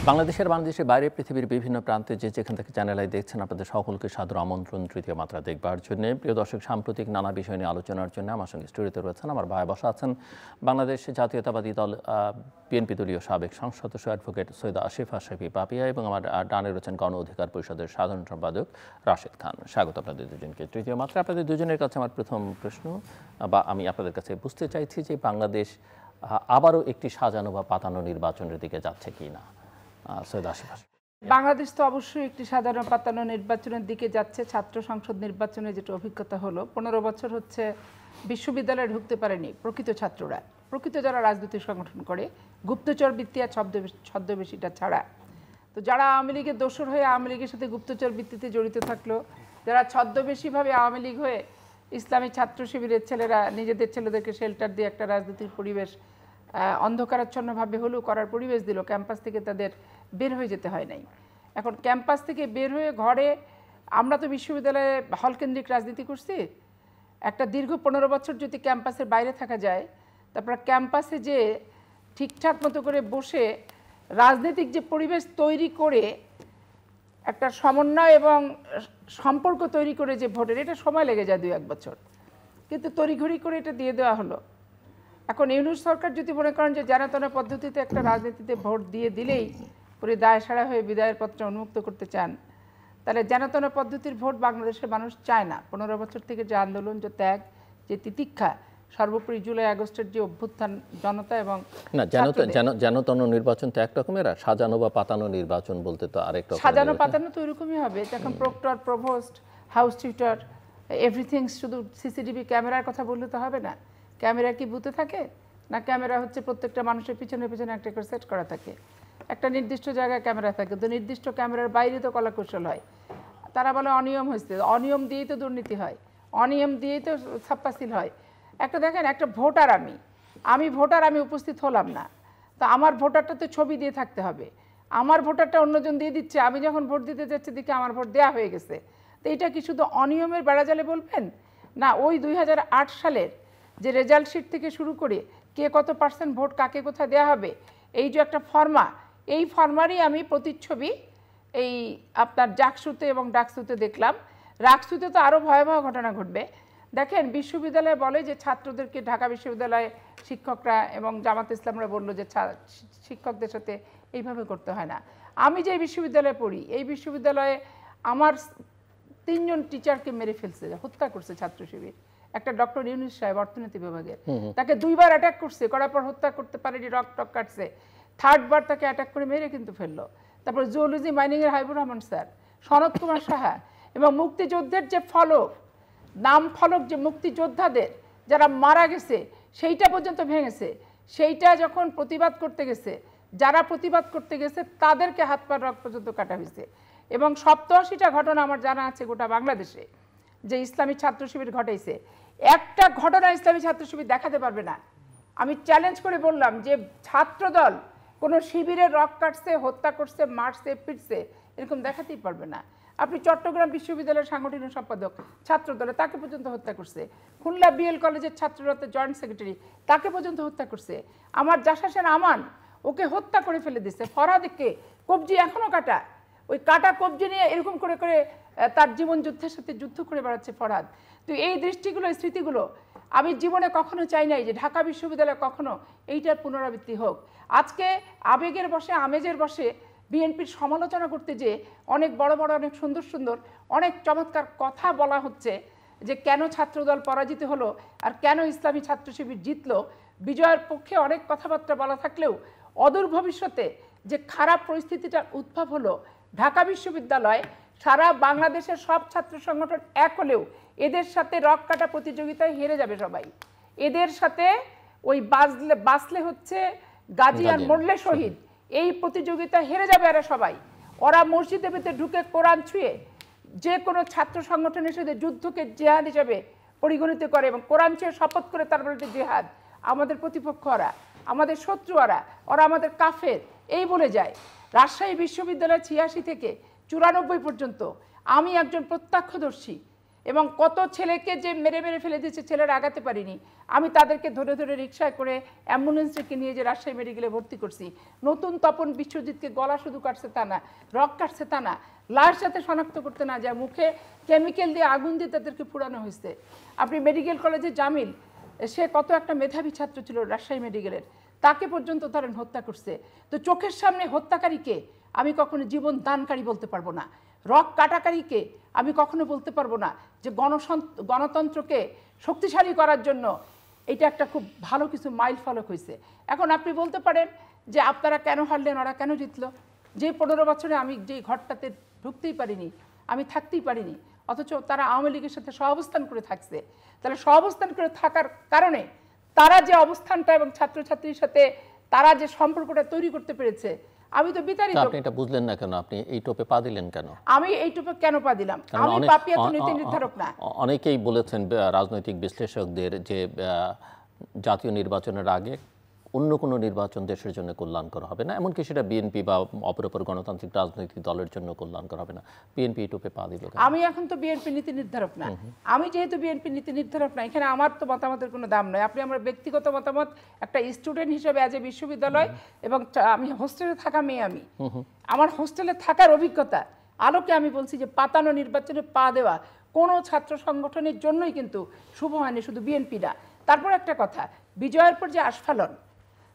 বাংলাদেশের বাইরে পৃথিবীর বিভিন্ন প্রান্তে যেখান থেকে চ্যানেল আই দেখছেন আপনাদের সকলকে সাদর আমন্ত্রণ তৃতীয় মাত্রা দেখবার জন্য। প্রিয় দর্শক, সাম্প্রতিক নানা বিষয় নিয়ে আলোচনার জন্য আমার সঙ্গে স্টুডিওতে রয়েছেন আমার ভাই বসা আছেন বাংলাদেশ জাতীয়তাবাদী দল বিএনপি দলীয় সাবেক সংসদ সদস্য অ্যাডভোকেট সৈয়দ আসিফ আশরাফি পাপিয়া এবং আমার ডানে রয়েছেন গণ অধিকার পরিষদের সাধারণ সম্পাদক রাশেদ খান। স্বাগত আপনাদের দুজনকে তৃতীয় মাত্রা। আপনাদের দুজনের কাছে আমার প্রথম প্রশ্ন বা আমি আপনাদের কাছে বুঝতে চাইছি যে বাংলাদেশ আবারও একটি সাজানো বা পাতানো নির্বাচনের দিকে যাচ্ছে কি না। বাংলাদেশ তো অবশ্যই একটি সাধারণ পাতানো নির্বাচনের দিকে যাচ্ছে। ছাত্র সংসদ নির্বাচনে যেটা অভিজ্ঞতা হলো, 15 বছর হচ্ছে বিশ্ববিদ্যালয়ে ঢুকতে পারেনি প্রকৃত ছাত্ররা, প্রকৃত যারা রাজনৈতিক সংগঠন করে, গুপ্তচর বৃত্তি আর ছদ্মবেশীটা ছাড়া। তো যারা আওয়ামী লীগের দোসর হয়ে আওয়ামী লীগের সাথে গুপ্তচর বৃত্তিতে জড়িত থাকলো, যারা ছদ্মবেশীভাবে আওয়ামী লীগ হয়ে ইসলামী ছাত্র শিবিরের ছেলেরা নিজেদের ছেলেদেরকে শেল্টার দিয়ে একটা রাজনৈতিক পরিবেশ অন্ধকারাচ্ছন্নভাবে হলেও করার পরিবেশ দিল, ক্যাম্পাস থেকে তাদের বের হয়ে যেতে হয় নাই। এখন ক্যাম্পাস থেকে বের হয়ে ঘরে, আমরা তো বিশ্ববিদ্যালয়ে হলকেন্দ্রিক রাজনীতি করছি, একটা দীর্ঘ 15 বছর যদি ক্যাম্পাসের বাইরে থাকা যায়, তারপর ক্যাম্পাসে যে ঠিকঠাক মতো করে বসে রাজনৈতিক যে পরিবেশ তৈরি করে একটা সমন্বয় এবং সম্পর্ক তৈরি করে যে ভোটের, এটা সময় লেগে যায় 2-1 বছর, কিন্তু তড়িঘড়ি করে এটা দিয়ে দেওয়া হলো। এখন ইউনূস সরকার যদি মনে করেন যে জানাতনা পদ্ধতিতে একটা রাজনীতিতে ভোট দিয়ে দিলেই পুরো দায় সারা হয়ে বিদায়ের পত্র উন্মুক্ত করতে চান, তাহলে জানাতনা পদ্ধতির ভোট বাংলাদেশের মানুষ চায় না। 15 বছর থেকে যে আন্দোলন, যে ত্যাগ, যে তিতিক্ষা, সর্বোপরি জুলাই আগস্টের যে অভ্যুত্থান জনতা এবং জানাতনা নির্বাচন তো এক রকমের, সাজানো বা পাতানো নির্বাচন বলতে তো আরেকটা। সাজানো পাতানো তো এরকমই হবে, যখন proctor, provost, house tutor, everything, শুধু সিসিটিভি ক্যামেরার কথা বললে তো হবে না। ক্যামেরা কি বুথে থাকে না, ক্যামেরা হচ্ছে প্রত্যেকটা মানুষের পিছনে পিছনে একটা করে সেট করা থাকে, একটা নির্দিষ্ট জায়গায় ক্যামেরা থাকে। তো নির্দিষ্ট ক্যামেরার বাইরে তো কলাকৌশল হয়। তারা বলে অনিয়ম হয়েছে, অনিয়ম দিয়েই তো দুর্নীতি হয়, অনিয়ম দিয়েই তো ছাপ্পাসিল হয়। একটা দেখেন, একটা ভোটার, আমি ভোটার, আমি উপস্থিত হলাম না, তো আমার ভোটারটা তো ছবি দিয়ে থাকতে হবে। আমার ভোটারটা অন্যজন দিয়ে দিচ্ছে, আমি যখন ভোট দিতে যাচ্ছি দেখি আমার ভোট দেওয়া হয়ে গেছে। তো এটা কি শুধু অনিয়মের বেড়াজালে বলবেন না? ওই 2008 সালের যে রেজাল্ট শিট থেকে শুরু করে কে কত % ভোট কাকে কোথায় দেওয়া হবে, এই যে একটা ফর্মা, এই ফর্মারই আমি প্রতিচ্ছবি এই আপনার জাকসুতে এবং ডাকসুতে দেখলাম। রাকসুতে তো আরও ভয়াবহ ঘটনা ঘটবে। দেখেন, বিশ্ববিদ্যালয়ে বলে যে ছাত্রদেরকে, ঢাকা বিশ্ববিদ্যালয়ে শিক্ষকরা এবং জামাত ইসলামরা বললো যে শিক্ষকদের সাথে এইভাবে করতে হয় না। আমি যে বিশ্ববিদ্যালয়ে পড়ি, এই বিশ্ববিদ্যালয়ে আমার 3 জন টিচারকে মেরে ফেলছে, হত্যা করছে ছাত্র শিবির। একটা ডক্টর ইউনূস সাহেব অর্থনীতি বিভাগের, তাকে 2 বার অ্যাটাক করছে, করার পর হত্যা করতে পারেনি, টক কাটছে। 3rd বার তাকে অ্যাটাক করে মেরে কিন্তু ফেললো। তারপর জুওলজি মাইনিংয়ের হাবিবুর রহমান স্যার, সনৎ কুমার সাহা, এবং মুক্তিযুদ্ধের যে ফলক, নাম ফলক যে মুক্তিযোদ্ধাদের যারা মারা গেছে সেইটা পর্যন্ত ভেঙেছে। সেইটা যখন প্রতিবাদ করতে গেছে, যারা প্রতিবাদ করতে গেছে তাদেরকে হাত পা রক পর্যন্ত কাটা হয়েছে। এবং 87টা ঘটনা আমার জানা আছে গোটা বাংলাদেশে যে ইসলামী ছাত্র শিবির ঘটাইছে। একটা ঘটনা ইসলামী ছাত্র শিবির দেখাতে পারবে না। আমি চ্যালেঞ্জ করে বললাম যে ছাত্রদল কোনো শিবিরের রক কাটছে, হত্যা করছে, মারছে, পিটছে, এরকম দেখাতেই পারবে না। আপনি চট্টগ্রাম বিশ্ববিদ্যালয়ের সাংগঠনিক সম্পাদক ছাত্রদলে, তাকে পর্যন্ত হত্যা করছে। খুলনা বিএল কলেজের ছাত্ররাতে জয়েন্ট সেক্রেটারি, তাকে পর্যন্ত হত্যা করছে। আমার জাসাসেন আমান, ওকে হত্যা করে ফেলে দিচ্ছে। ফরহাদকে কবজি এখনও কাটা, ওই কাটা কবজি নিয়ে এরকম করে করে তার জীবন যুদ্ধের সাথে যুদ্ধ করে বেড়াচ্ছে ফরহাদ। তো এই দৃষ্টিগুলো, এই স্মৃতিগুলো আমি জীবনে কখনো চাই নাই যে ঢাকা বিশ্ববিদ্যালয়ে কখনো এইটার পুনরাবৃত্তি হোক। আজকে আবেগের বশে, আমেজের বশে বিএনপির সমালোচনা করতে যে অনেক বড় বড়, অনেক সুন্দর সুন্দর, অনেক চমৎকার কথা বলা হচ্ছে যে কেন ছাত্রদল পরাজিত হলো আর কেন ইসলামী ছাত্র শিবির জিতলো। বিজয়ের পক্ষে অনেক কথাবার্তা বলা থাকলেও অদূর ভবিষ্যতে যে খারাপ পরিস্থিতিটার উদ্ভব হলো, ঢাকা বিশ্ববিদ্যালয় সারা বাংলাদেশের সব ছাত্র সংগঠন এক হলেও এদের সাথে রক কাটা প্রতিযোগিতায় হেরে যাবে সবাই। এদের সাথে ওই বাসলে হচ্ছে গাজী আর মরলে শহীদ, এই প্রতিযোগিতা হেরে যাবে এরা সবাই। ওরা মসজিদে ভিতরে ঢুকে কোরআন ছুঁয়ে যে কোনো ছাত্র সংগঠনের সাথে যুদ্ধকে জেহাদ হিসাবে পরিগণিত করে এবং কোরআন ছুঁয়ে শপথ করে তার বলে জেহাদ। আমাদের প্রতিপক্ষ ওরা, আমাদের শত্রু ওরা আমাদের কাফের, এই বলে যায়। রাজশাহী বিশ্ববিদ্যালয় 86 থেকে 94 পর্যন্ত আমি একজন প্রত্যক্ষদর্শী এবং কত ছেলেকে যে মেরে মেরে ফেলে দিয়েছে, ছেলেরা আগাতে পারিনি, আমি তাদেরকে ধরে ধরে রিক্সায় করে অ্যাম্বুলেন্স ডেকে নিয়ে যে রাজশাহী মেডিকেলে ভর্তি করছি। নতুন তপন বিশ্বজিৎকে গলা শুধু কাটছে তা না, রক কাটছে তা না, লাশ যাতে শনাক্ত করতে না যায়, মুখে কেমিক্যাল দিয়ে আগুন দিয়ে তাদেরকে পুরানো হয়েছে। আপনি মেডিকেল কলেজে জামিল, সে কত একটা মেধাবী ছাত্র ছিল রাজশাহী মেডিকেলের, তাকে পর্যন্ত ধরেন হত্যা করছে। তো চোখের সামনে হত্যাকারীকে আমি কখনো জীবন দানকারী বলতে পারবো না, রক কাটাকারীকে আমি কখনো বলতে পারবো না যে গণতন্ত্রকে শক্তিশালী করার জন্য এটা একটা খুব ভালো কিছু মাইল ফলক হয়েছে। এখন আপনি বলতে পারেন যে আপনারা কেন হারলেন, ওরা কেন জিতলো? যে 15 বছরে আমি যে ঘরটাতে ঢুকতেই পারিনি, আমি থাকতেই পারিনি, অথচ তারা আওয়ামী লীগের সাথে সহাবস্থান করে থাকছে। তাহলে সহাবস্থান করে থাকার কারণে তারা যে অবস্থানটা এবং ছাত্রছাত্রীর সাথে তারা যে সম্পর্কটা তৈরি করতে পেরেছে, আমি তো বিতাড়িত। আপনি এটা বুঝলেন না কেন? আপনি এই টোপে পা দিলেন কেন? আমি এই টোপে কেন পা দিলাম? আমি পাপিয়া তো নীতি নির্ধারক না। অনেকেই বলেছেন, রাজনৈতিক বিশ্লেষকদের, যে জাতীয় নির্বাচনের আগে অন্য কোনো নির্বাচন দেশের জন্য কল্যাণকর হবে না, এমনকি সেটা বিএনপি বা অপরাপর গণতান্ত্রিক রাজনৈতিক দলের জন্য কল্যাণকর হবে না। বিএনপি এই টোপে পা দিল কেন? আমি এখন তো বিএনপি নীতি নির্ধারক না। আমি যেহেতু বিএনপি নীতি নির্ধারক না, এখানে আমার তো মতামতের কোনো দাম নয়। আপনি আমার ব্যক্তিগত মতামত একটা স্টুডেন্ট হিসেবে আজ বিশ্ববিদ্যালয় এবং আমি হোস্টেলে থাকা মেয়ে, আমি আমার হোস্টেলে থাকার অভিজ্ঞতা আলোকে আমি বলছি যে পাতানো নির্বাচনে পা দেওয়া কোনো ছাত্র সংগঠনের জন্যই কিন্তু শুভ হয়নি, শুধু বিএনপি না। তারপর একটা কথা, বিজয়ের পর যে আস্ফালন,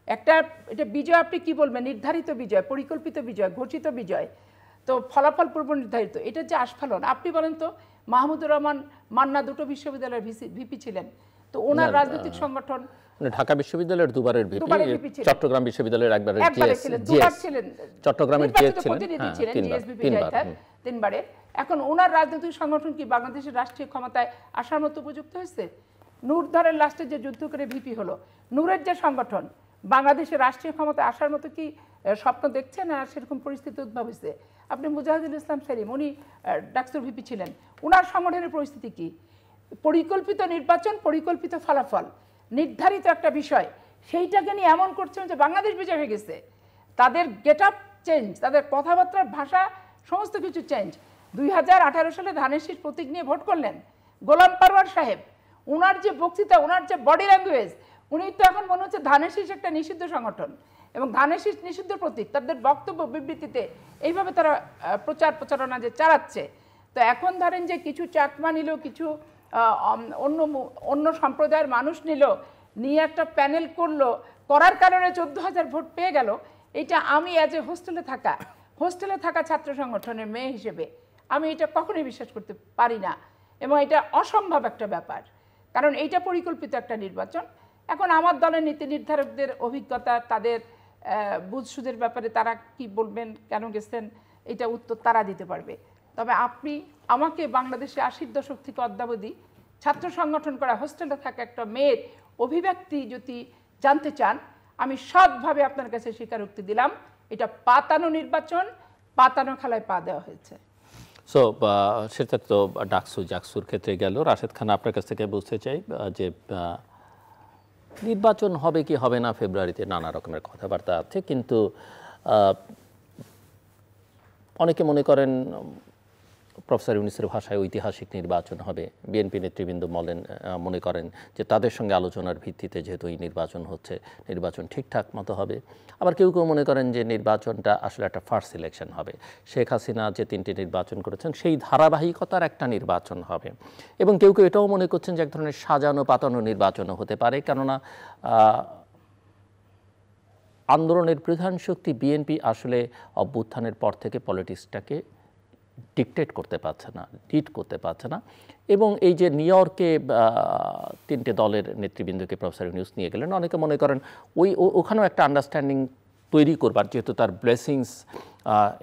একটা এটা বিজয় আপনি কি বলবেন, নির্ধারিত বিজয়, পরিকল্পিত বিজয়, ঘোষিত বিজয়, তো ফলাফল পূর্ব নির্ধারিত, এটা যে আস্ফালন। আপনি বলেন তো, মাহমুদুর রহমান মান্না দুটো বিশ্ববিদ্যালয়ের ভিপি ছিলেন, তো ওনার রাজনৈতিক সংগঠন ঢাকা বিশ্ববিদ্যালয়ের দুবারের ভিপি, চট্টগ্রাম বিশ্ববিদ্যালয়ের একবারের দুবার ছিলেন, চট্টগ্রামের জিএস ছিলেন, তিনবারে। এখন ওনার রাজনৈতিক সংগঠন কি বাংলাদেশের রাষ্ট্রীয় ক্ষমতায় আসার মতো উপযুক্ত হয়েছে? নূর ধরের লাস্টে যে যুদ্ধ করে ভিপি হলো, নূরের যে সংগঠন বাংলাদেশের রাষ্ট্রীয় ক্ষমতায় আসার মতো কি স্বপ্ন দেখছেন? আর সেরকম পরিস্থিতি উদ্ভব হয়েছে। আপনি মুজাহিদুল ইসলাম সেলিম, উনি ডাকসুর ভিপি ছিলেন, ওনার সংগঠনের পরিস্থিতি কি? পরিকল্পিত নির্বাচন, পরিকল্পিত ফলাফল, নির্ধারিত একটা বিষয়, সেইটাকে নিয়ে এমন করছেন যে বাংলাদেশ বিজয় হয়ে গেছে। তাদের গেট আপ চেঞ্জ, তাদের কথাবার্তার ভাষা সমস্ত কিছু চেঞ্জ। 2018 সালে ধানের শীষ প্রতীক নিয়ে ভোট করলেন গোলাম পারওয়ার সাহেব, ওনার যে বক্তৃতা, ওনার যে বডি ল্যাঙ্গুয়েজ, উনি তো এখন মনে হচ্ছে ধানের শীষ একটা নিষিদ্ধ সংগঠন এবং ধানের শীষ নিষিদ্ধ প্রতীক। তাদের বক্তব্য বিবৃতিতে এইভাবে তারা প্রচারণা যে চালাচ্ছে। তো এখন ধরেন যে কিছু চাকমা নিল, কিছু অন্য সম্প্রদায়ের মানুষ নিয়ে একটা প্যানেল করলো, করার কারণে 14,000 ভোট পেয়ে গেল। এটা আমি অ্যাজ এ হোস্টেলে থাকা ছাত্র সংগঠনের মেয়ে হিসেবে আমি এটা কখনোই বিশ্বাস করতে পারি না, এবং এটা অসম্ভব একটা ব্যাপার, কারণ এইটা পরিকল্পিত একটা নির্বাচন। এখন আমার দলের নীতি নির্ধারকদের অভিজ্ঞতা, তাদের বুঝ সুঝের ব্যাপারে তারা কি বলবেন, কেন গেছেন, এটা উত্তর তারা দিতে পারবে। তবে আপনি আমাকে বাংলাদেশে 80-র দশক থেকে অদ্যাবধি ছাত্র সংগঠন করা হোস্টেলে থাকা একটা মেয়ের অভিব্যক্তি যদি জানতে চান, আমি সৎভাবে আপনার কাছে স্বীকারোক্তি দিলাম, এটা পাতানো নির্বাচন, পাতানো খেলায় পা দেওয়া হয়েছে। সো সেটা তো জাকসুর ক্ষেত্রে গেল। রাশেদ খান, আপনার কাছ থেকে বুঝতে চাই যে নির্বাচন হবে কি হবে না ফেব্রুয়ারিতে নানা রকমের কথাবার্তা আছে, কিন্তু অনেকে মনে করেন প্রফেসর ইউনূসের ভাষায় ঐতিহাসিক নির্বাচন হবে। বিএনপি নেতৃবৃন্দ মনে করেন যে তাদের সঙ্গে আলোচনার ভিত্তিতে যেহেতু এই নির্বাচন হচ্ছে, নির্বাচন ঠিকঠাক মতো হবে। আবার কেউ কেউ মনে করেন যে নির্বাচনটা আসলে একটা ফার্স্ট সিলেকশন হবে, শেখ হাসিনা যে 3টি নির্বাচন করেছেন সেই ধারাবাহিকতার একটা নির্বাচন হবে। এবং কেউ কেউ এটাও মনে করছেন যে এক ধরনের সাজানো পাতানো নির্বাচনও হতে পারে, কেননা আন্দোলনের প্রধান শক্তি বিএনপি আসলে অভ্যুত্থানের পর থেকে পলিটিক্সটাকে ডিকটেট করতে পারছে না, লিড করতে পারছে না। এবং এই যে নিউ ইয়র্কে 3টে দলের নেতৃবৃন্দকে প্রফেসর ইউনূস নিয়ে গেলেন, অনেকে মনে করেন ওখানেও একটা আন্ডারস্ট্যান্ডিং তৈরি করবার, যেহেতু তার ব্লেসিংস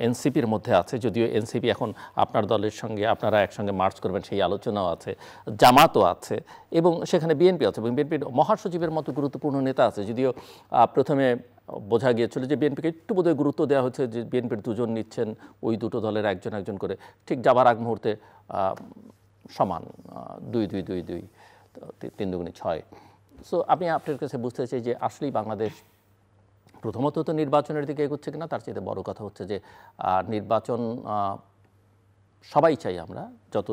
এনসিপির মধ্যে আছে, যদিও এনসিপি এখন আপনার দলের সঙ্গে আপনারা একসঙ্গে মার্চ করবেন সেই আলোচনাও আছে, জামাতও আছে এবং সেখানে বিএনপি আছে এবং বিএনপির মহাসচিবের মতো গুরুত্বপূর্ণ নেতা আছে। যদিও প্রথমে বোঝা গিয়েছিল যে বিএনপিকে একটু বোধহয় গুরুত্ব দেওয়া হচ্ছে, যে বিএনপির 2জন নিচ্ছেন, ওই দুটো দলের একজন করে, ঠিক যাবার আগ মুহূর্তে সমান 2-2-2-2, 3 দুগুণে 6। সো আমি আপনার কাছে বুঝতে চাই যে আসলেই বাংলাদেশ প্রথমত তো নির্বাচনের দিকে এগোচ্ছে কিনা, তার চেয়ে বড় কথা হচ্ছে যে নির্বাচন সবাই চাই আমরা যত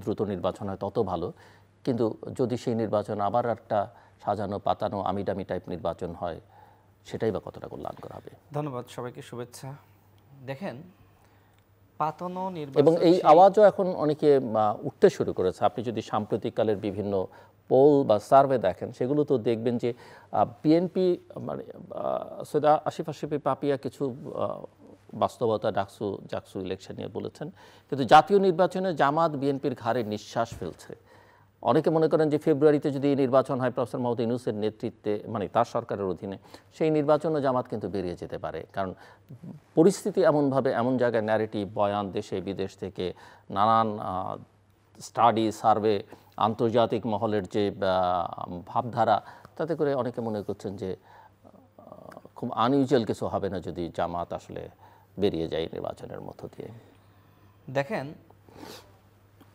দ্রুত নির্বাচন হয় তত ভালো, কিন্তু যদি সেই নির্বাচন আবার একটা সাজানো পাতানো আমিডামি টাইপ নির্বাচন হয়, সেটাই বা কতটা কল্যাণকর হবে। ধন্যবাদ, সবাইকে শুভেচ্ছা। দেখেন, পাতানো এবং নির্বাচন এই আওয়াজও এখন অনেকে উঠতে শুরু করেছে। আপনি যদি সাম্প্রতিককালের বিভিন্ন পোল বা সার্ভে দেখেন, সেগুলো তো দেখবেন যে বিএনপি মানে সৈয়দ আসিফ পাপিয়া কিছু বাস্তবতা জাকসু ইলেকশন নিয়ে বলেছেন, কিন্তু জাতীয় নির্বাচনে জামাত বিএনপির ঘাড়ে নিঃশ্বাস ফেলছে। অনেকে মনে করেন যে ফেব্রুয়ারিতে যদি নির্বাচন হয় প্রফেসর মোহাম্মদ ইউনূসের নেতৃত্বে, মানে তার সরকারের অধীনে, সেই নির্বাচনও জামাত কিন্তু বেরিয়ে যেতে পারে। কারণ পরিস্থিতি এমনভাবে, এমন জায়গায় ন্যারেটিভ, বয়ান দেশে বিদেশ থেকে নানান স্টাডি, সার্ভে, আন্তর্জাতিক মহলের যে ভাবধারা, তাতে করে অনেকে মনে করছেন যে খুব আনইউজুয়াল কিছু হবে না যদি জামাত আসলে বেরিয়ে যায় নির্বাচনের মধ্য দিয়ে। দেখেন,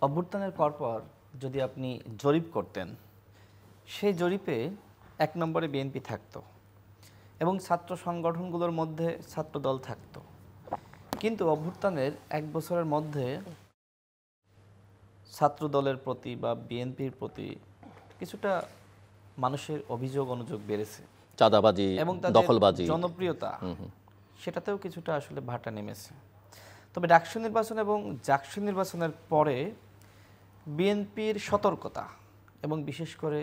অভ্যুত্থানের পরপর যদি আপনি জরিপ করতেন, সেই জরিপে 1 নম্বরে বিএনপি থাকতো এবং ছাত্র সংগঠনগুলোর মধ্যে ছাত্র দল থাকতো। কিন্তু অভ্যুত্থানের 1 বছরের মধ্যে ছাত্র দলের প্রতি বা বিএনপির প্রতি কিছুটা মানুষের অভিযোগ অনুযোগ বেড়েছে, চাঁদাবাজি এবং তাদের দখলবাজি জনপ্রিয়তা সেটাতেও কিছুটা আসলে ভাটা নেমেছে। তবে ডাকসু নির্বাচন এবং জাকসু নির্বাচনের পরে বিএনপির সতর্কতা এবং বিশেষ করে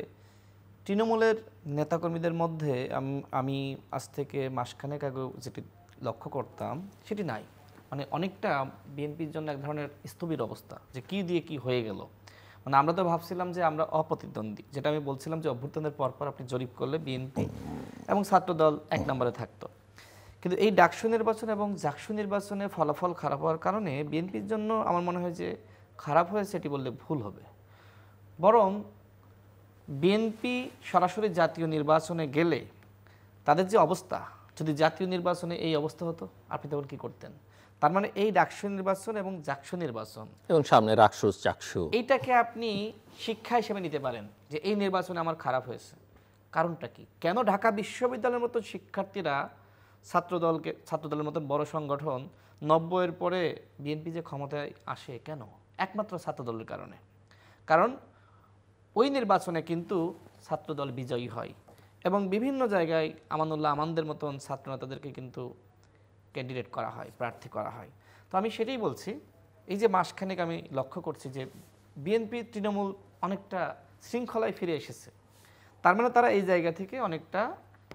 তৃণমূলের নেতাকর্মীদের মধ্যে আমি আজ থেকে মাসখানেক আগে যেটি লক্ষ্য করতাম সেটি নাই। মানে অনেকটা বিএনপির জন্য এক ধরনের স্থবির অবস্থা, যে কি দিয়ে কি হয়ে গেল। মানে আমরা তো ভাবছিলাম যে আমরা অপ্রতিদ্বন্দ্বী, যেটা আমি বলছিলাম যে অভ্যুত্থানের পরপর আপনি জরিপ করলে বিএনপি এবং ছাত্রদল 1 নম্বরে থাকতো। কিন্তু এই ডাকসু নির্বাচন এবং জাকসু নির্বাচনে ফলাফল খারাপ হওয়ার কারণে বিএনপির জন্য আমার মনে হয় যে খারাপ হয়েছে এটি বললে ভুল হবে। বরং বিএনপি সরাসরি জাতীয় নির্বাচনে গেলে তাদের যে অবস্থা, যদি জাতীয় নির্বাচনে এই অবস্থা হতো, আপনি তখন কী করতেন? তার মানে এই ডাকসু নির্বাচন এবং জাকসু নির্বাচন এবং সামনে রাকসুস চাকসু, এইটাকে আপনি শিক্ষা হিসেবে নিতে পারেন যে এই নির্বাচনে আমার খারাপ হয়েছে। কারণটা কি? কেন ঢাকা বিশ্ববিদ্যালয়ের মতো শিক্ষার্থীরা ছাত্রদলের মতো বড় সংগঠন 90-এর পরে বিএনপি যে ক্ষমতায় আসে, কেন? একমাত্র ছাত্রদলের কারণে। কারণ ওই নির্বাচনে কিন্তু ছাত্রদল বিজয়ী হয় এবং বিভিন্ন জায়গায় আমানুল্লাহ আমানদের মতন ছাত্রনেতাদেরকে কিন্তু ক্যান্ডিডেট করা হয়, প্রার্থী করা হয়। তো আমি সেটাই বলছি, এই যে মাসখানেক আমি লক্ষ্য করছি যে বিএনপি তৃণমূল অনেকটা শৃঙ্খলায় ফিরে এসেছে। তার মানে তারা এই জায়গা থেকে অনেকটা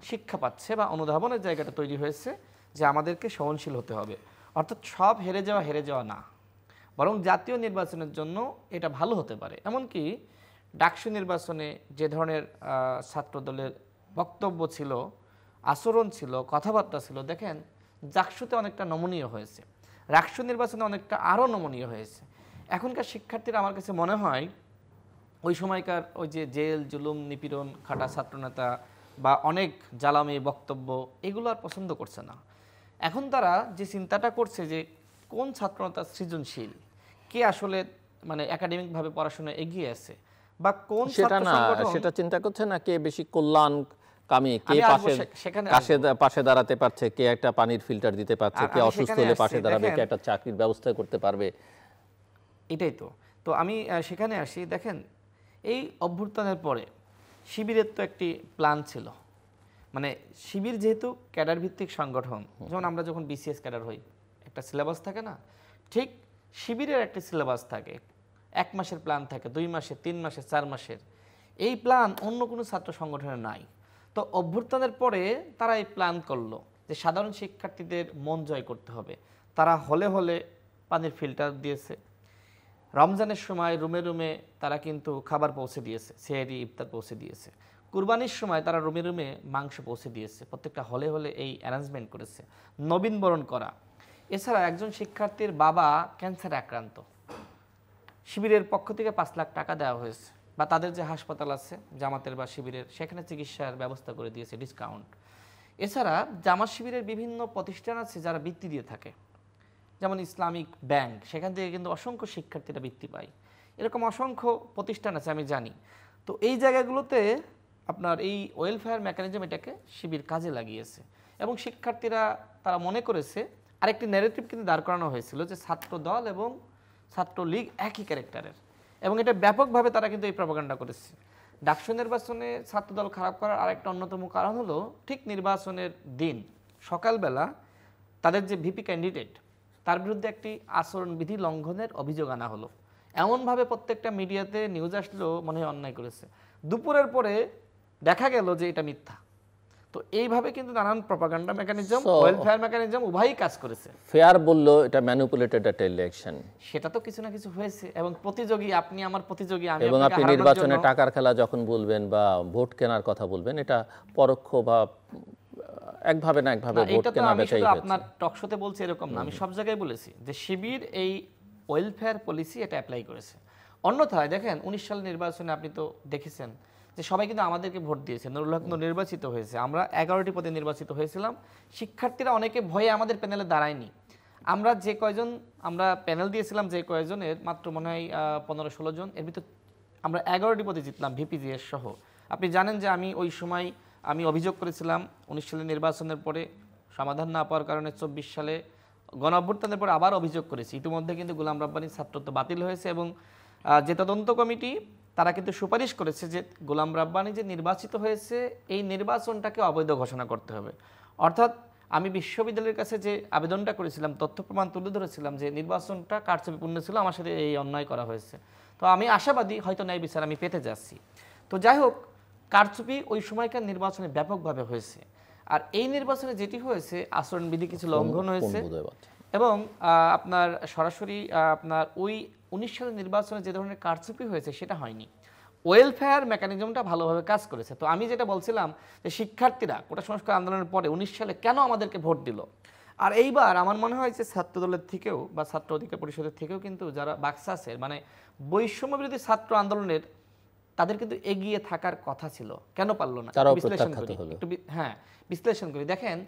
শিক্ষা পাচ্ছে বা অনুধাবনের জায়গাটা তৈরি হয়েছে যে আমাদেরকে সহনশীল হতে হবে। অর্থাৎ সব হেরে যাওয়া না, বরং জাতীয় নির্বাচনের জন্য এটা ভালো হতে পারে। এমনকি ডাকসু নির্বাচনে যে ধরনের ছাত্রদলের বক্তব্য ছিল, আচরণ ছিল, কথাবার্তা ছিল, দেখেন জাকসুতে অনেকটা নমনীয় হয়েছে, রাকসু নির্বাচনে অনেকটা আরও নমনীয় হয়েছে। এখনকার শিক্ষার্থীরা আমার কাছে মনে হয় ওই সময়কার ওই যে জেল, জুলুম, নিপীড়ন খাটা ছাত্রনেতা বা অনেক জ্বালামি বক্তব্য, এগুলো আর পছন্দ করছে না। এখন তারা যে চিন্তাটা করছে যে কোন ছাত্রনেতা সৃজনশীল, কে আসলে মানে একাডেমিকভাবে পড়াশোনা এগিয়ে আছে, বা কোন সেটা না, সেটা চিন্তা করছে না কে বেশি কল্যাণ কামী, কে পাশে দাঁড়াতে পারছে, কে একটা পানির ফিল্টার দিতে পারছে, কে অসুস্থ হলে পাশে দাঁড়াবে, কে একটা চাকরির ব্যবস্থা করতে পারবে। এটাই তো আমি সেখানে আসি। দেখেন, এই অভ্যুত্থানের পরে শিবিরের তো একটি প্ল্যান ছিল। মানে শিবির যেহেতু ক্যাডার ভিত্তিক সংগঠন, যেমন আমরা যখন বিসিএস ক্যাডার হই একটা সিলেবাস থাকে না, ঠিক শিবিরের একটি সিলেবাস থাকে, 1 মাসের প্ল্যান থাকে, 2 মাসের, 3 মাসের, 4 মাসের। এই প্ল্যান অন্য কোনো ছাত্র সংগঠনের নাই। তো অভ্যুত্থানের পরে তারা এই প্ল্যান করলো যে সাধারণ শিক্ষার্থীদের মন জয় করতে হবে। তারা হলে হলে পানির ফিল্টার দিয়েছে, রমজানের সময় রুমে রুমে তারা কিন্তু খাবার পৌঁছে দিয়েছে, সেহরি ইফতার পৌঁছে দিয়েছে, কুরবানির সময় তারা রুমে রুমে মাংস পৌঁছে দিয়েছে, প্রত্যেকটা হলে হলে এই অ্যারেঞ্জমেন্ট করেছে। নবীনবরণ করা, এছাড়া একজন শিক্ষার্থীর বাবা ক্যান্সারে আক্রান্ত, শিবিরের পক্ষ থেকে 5 লাখ টাকা দেওয়া হয়েছে, বা তাদের যে হাসপাতাল আছে জামাতের বা শিবিরের, সেখানে চিকিৎসার ব্যবস্থা করে দিয়েছে ডিসকাউন্ট। এছাড়া জামাত শিবিরের বিভিন্ন প্রতিষ্ঠান আছে যারা বৃত্তি দিয়ে থাকে, যেমন ইসলামিক ব্যাংক, সেখান থেকে কিন্তু অসংখ্য শিক্ষার্থীরা বৃত্তি পায়। এরকম অসংখ্য প্রতিষ্ঠান আছে আমি জানি। তো এই জায়গাগুলোতে আপনার এই ওয়েলফেয়ার মেকানিজম এটাকে শিবির কাজে লাগিয়েছে এবং শিক্ষার্থীরা তারা মনে করেছে, আরেকটি ন্যারেটিভ কিন্তু দাঁড় করানো হয়েছিল যে ছাত্র দল এবং ছাত্রলীগ একই ক্যারেক্টারের, এবং এটা ব্যাপকভাবে তারা কিন্তু এই প্রপাগান্ডা করেছে। ডাকসু নির্বাচনে ছাত্রদল খারাপ করার আরেকটা অন্যতম কারণ হলো ঠিক নির্বাচনের দিন সকালবেলা তাদের যে ভিপি ক্যান্ডিডেট তার বিরুদ্ধে একটি আচরণবিধি লঙ্ঘনের অভিযোগ আনা হলো। এমনভাবে প্রত্যেকটা মিডিয়াতে নিউজ আসলো মনে হয় অন্যায় করেছে, দুপুরের পরে দেখা গেল যে এটা মিথ্যা। তো এইভাবে কিন্তু নানান প্রপাগান্ডা মেকানিজম, ওয়েলফেয়ার মেকানিজম উভয়ই কাজ করেছে। ফেয়ার বললো এটা ম্যানিপুলেটেড একটা ইলেকশন, সেটা তো কিছু না কিছু হয়েছে, এবং প্রতিযোগী আপনি আমার প্রতিযোগী, আমি এবং আপনাকে আপনি হারানোর নির্বাচনে জন্য- টাকার খেলা যখন বলবেন বা ভোট কেনার কথা বলবেন, এটা পরোক্ষ বা একভাবে না একভাবে না, ভোট এটা তো কেনা আমি বেচাই শুধু হয়েছে। আপনার টকশোতে বলছি এরকম না, আমি সব জায়গায় বলেছি যে শিবির এই ওয়েলফেয়ার পলিসি এটা অ্যাপ্লাই করেছে। অন্যথায় দেখেন 19 সালের নির্বাচনে আপনি তো দেখেছেন যে সবাই কিন্তু আমাদেরকে ভোট দিয়েছে, নুরুল হক নূর নির্বাচিত হয়েছে, আমরা 11টি পদে নির্বাচিত হয়েছিলাম। শিক্ষার্থীরা অনেকে ভয়ে আমাদের প্যানেলে দাঁড়ায়নি। আমরা যে কয়জন আমরা প্যানেল দিয়েছিলাম, যে কয়জনের মাত্র মনে হয় 15-16 জন, এর ভিতর আমরা 11টি পদে জিতলাম ভিপিজিএস সহ। আপনি জানেন যে আমি ওই সময় আমি অভিযোগ করেছিলাম 19 সালের নির্বাচনের পরে সমাধান না পাওয়ার কারণে 24 সালে গণ অভ্যুত্থানের পরে আবার অভিযোগ করেছি। ইতিমধ্যে কিন্তু গোলাম রাব্বানীর ছাত্রত্ব বাতিল হয়েছে, এবং যে তদন্ত কমিটি তারা কিন্তু সুপারিশ করেছে যে গোলাম রাব্বানী যে নির্বাচিত হয়েছে এই নির্বাচনটাকে অবৈধ ঘোষণা করতে হবে। অর্থাৎ আমি বিশ্ববিদ্যালয়ের কাছে যে আবেদনটা করেছিলাম, তথ্য প্রমাণ তুলে ধরেছিলাম যে নির্বাচনটা কারচুপিপূর্ণ ছিল, আমার সাথে এই অন্যায় করা হয়েছে। তো আমি আশাবাদী হয়তো ন্যায় বিচার আমি পেতে যাচ্ছি। তো যাই হোক, কারচুপি ওই সময়কার নির্বাচনে ব্যাপকভাবে হয়েছে, আর এই নির্বাচনে যেটি হয়েছে আচরণবিধি কিছু লঙ্ঘন হয়েছে, এবং আপনার সরাসরি আপনার ওই 19 সালের নির্বাচনে যে ধরনের কারচুপি হয়েছে সেটা হয়নি। ওয়েলফেয়ার মেকানিজমটা ভালোভাবে কাজ করেছে। তো আমি যেটা বলছিলাম যে শিক্ষার্থীরা কোটা সংস্কার আন্দোলনের পরে 19 সালে কেন আমাদেরকে ভোট দিল, আর এইবার আমার মনে হয় যে ছাত্রদলের থেকেও বা ছাত্র অধিকার পরিষদের থেকেও কিন্তু যারা বাকসাসের মানে বৈষম্য বিরোধী ছাত্র আন্দোলনের, তাদের কিন্তু এগিয়ে থাকার কথা ছিল, কেন পারলো না? বিশ্লেষণ করি একটু, হ্যাঁ বিশ্লেষণ করি। দেখেন,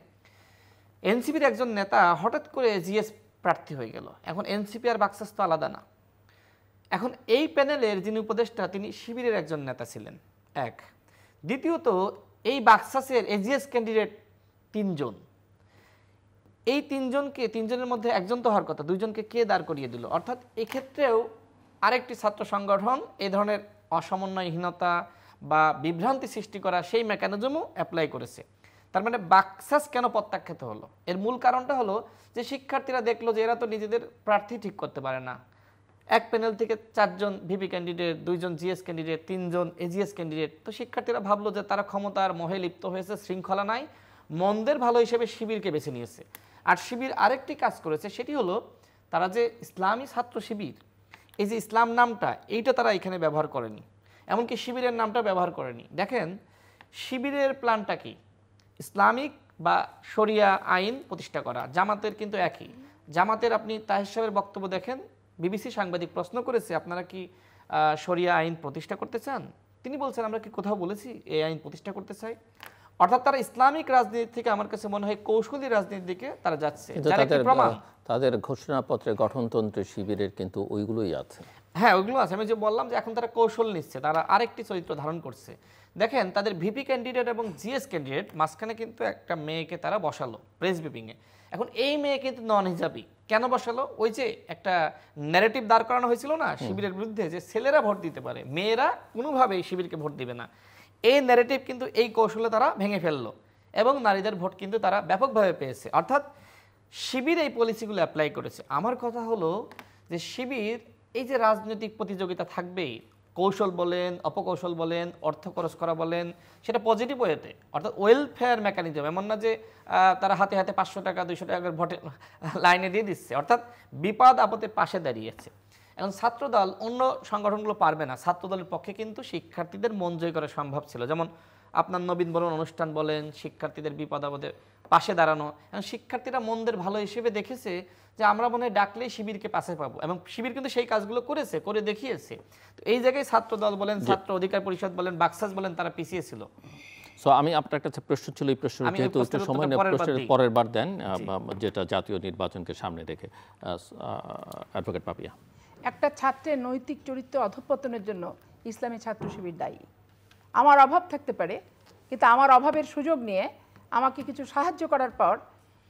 এনসিপির একজন নেতা হঠাৎ করে জিএস প্রার্থী হয়ে গেল। এখন এনসিপি আর বাকসাস তো আলাদা না। এখন এই প্যানেলের যিনি উপদেষ্টা তিনি শিবিরের একজন নেতা ছিলেন, এক। দ্বিতীয়ত এই বাকসাসের এজিএস ক্যান্ডিডেট 3 জন। এই তিনজনের মধ্যে একজন তো হওয়ার কথা, 2 জনকে কে দাঁড় করিয়ে দিল? অর্থাৎ এক্ষেত্রেও আরেকটি ছাত্র সংগঠন এই ধরনের অসমন্বয়হীনতা বা বিভ্রান্তি সৃষ্টি করা সেই মেকানিজমও অ্যাপ্লাই করেছে। তার মানে বাকসাস কেন প্রত্যাখ্যাত হলো? এর মূল কারণটা হলো যে শিক্ষার্থীরা দেখলো যে এরা তো নিজেদের প্রার্থী ঠিক করতে পারে না। এক প্যানেল থেকে 4 জন ভিপি ক্যান্ডিডেট, 2 জন জিএস ক্যান্ডিডেট, 3 জন এজিএস ক্যান্ডিডেট। তো শিক্ষার্থীরা ভাবলো যে তারা ক্ষমতার মোহে লিপ্ত হয়েছে, শৃঙ্খলা নাই, মন্দের ভালো হিসেবে শিবিরকে বেছে নিয়েছে। আর শিবির আরেকটি কাজ করেছে, সেটি হলো তারা যে ইসলামী ছাত্র শিবির, এই যে ইসলাম নামটা এইটা তারা এখানে ব্যবহার করেনি, এমনকি শিবিরের নামটা ব্যবহার করেনি। দেখেন শিবিরের প্ল্যানটা কি? ইসলামিক বা শরিয়া আইন প্রতিষ্ঠা করা। জামাতের কিন্তু একই। জামাতের আপনি তাহের সাহেবের বক্তব্য দেখেন, বিবিসি সাংবাদিক প্রশ্ন করেছে আপনারা কি শরিয়া আইন প্রতিষ্ঠা করতে চান? তিনি বলছেন আমরা কি কোথাও বলেছি এই আইন প্রতিষ্ঠা করতে চাই? অর্থাৎ তারা ইসলামিক রাজনীতি থেকে আমার কাছে মনে হয় কৌশলী রাজনীতির দিকে তারা যাচ্ছে। তাদের ঘোষণাপত্রে গঠনতন্ত্র শিবিরের কিন্তু ওইগুলোই আছে। হ্যাঁ, ওইগুলো আছে। আমি যে বললাম যে এখন তারা কৌশল নিচ্ছে, তারা আরেকটি চরিত্র ধারণ করছে। দেখেন তাদের ভিপি ক্যান্ডিডেট এবং জিএস ক্যান্ডিডেট মাঝখানে কিন্তু একটা মেয়েকে তারা বসালো প্রেস ব্রিফিংয়ে। এখন এই মেয়ে কিন্তু নন হিজাবি। কেন বসালো? ওই যে একটা ন্যারেটিভ দাঁড় করানো হয়েছিল না শিবিরের বিরুদ্ধে, যে ছেলেরা ভোট দিতে পারে, মেয়েরা কোনোভাবেই শিবিরকে ভোট দিবে না। এই ন্যারেটিভ কিন্তু এই কৌশলে তারা ভেঙে ফেললো, এবং নারীদের ভোট কিন্তু তারা ব্যাপকভাবে পেয়েছে। অর্থাৎ শিবির এই পলিসিগুলো অ্যাপ্লাই করেছে। আমার কথা হলো যে শিবির এই যে রাজনৈতিক প্রতিযোগিতা থাকবেই, কৌশল বলেন, অপকৌশল বলেন, অর্থ খরচ করা বলেন, সেটা পজিটিভ ওয়েতে, অর্থাৎ ওয়েলফেয়ার মেকানিজম। এমন না যে তারা হাতে হাতে 500 টাকা 200 টাকার ভোটে লাইনে দিয়ে দিচ্ছে, অর্থাৎ বিপদ আপদে পাশে দাঁড়িয়েছে। এখন ছাত্রদল অন্য সংগঠনগুলো পারবে না, ছাত্রদলের পক্ষে কিন্তু শিক্ষার্থীদের মন জয় করা সম্ভব ছিল। যেমন আপনার নবীন বরণ অনুষ্ঠান বলেন, শিক্ষার্থীদের বিপদ আপদে পাশে দাঁড়ানো। এবং শিক্ষার্থীরা মনদের ভালো হিসেবে দেখেছে যে আমরা মনে হয় ডাকলেই শিবিরকে পাশে পাবো, এবং শিবির কিন্তু সেই কাজগুলো করেছে, করে দেখিয়েছে। তো এই জায়গায় ছাত্রদল বলেন, ছাত্র অধিকার পরিষদ বলেন, বাকসাস বলেন, তারা পিছিয়ে ছিল। সো আমি আপনার কাছে প্রশ্ন ছিল, এই প্রশ্ন যেহেতু একটু সময় পরের বার দেন, যেটা জাতীয় নির্বাচনকে সামনে রেখে। অ্যাডভোকেট পাপিয়া, একটা ছাত্রের নৈতিক চরিত্র অধঃপতনের জন্য ইসলামী ছাত্র শিবির দায়ী। আমার অভাব থাকতে পারে, কিন্তু আমার অভাবের সুযোগ নিয়ে আমাকে কিছু সাহায্য করার পর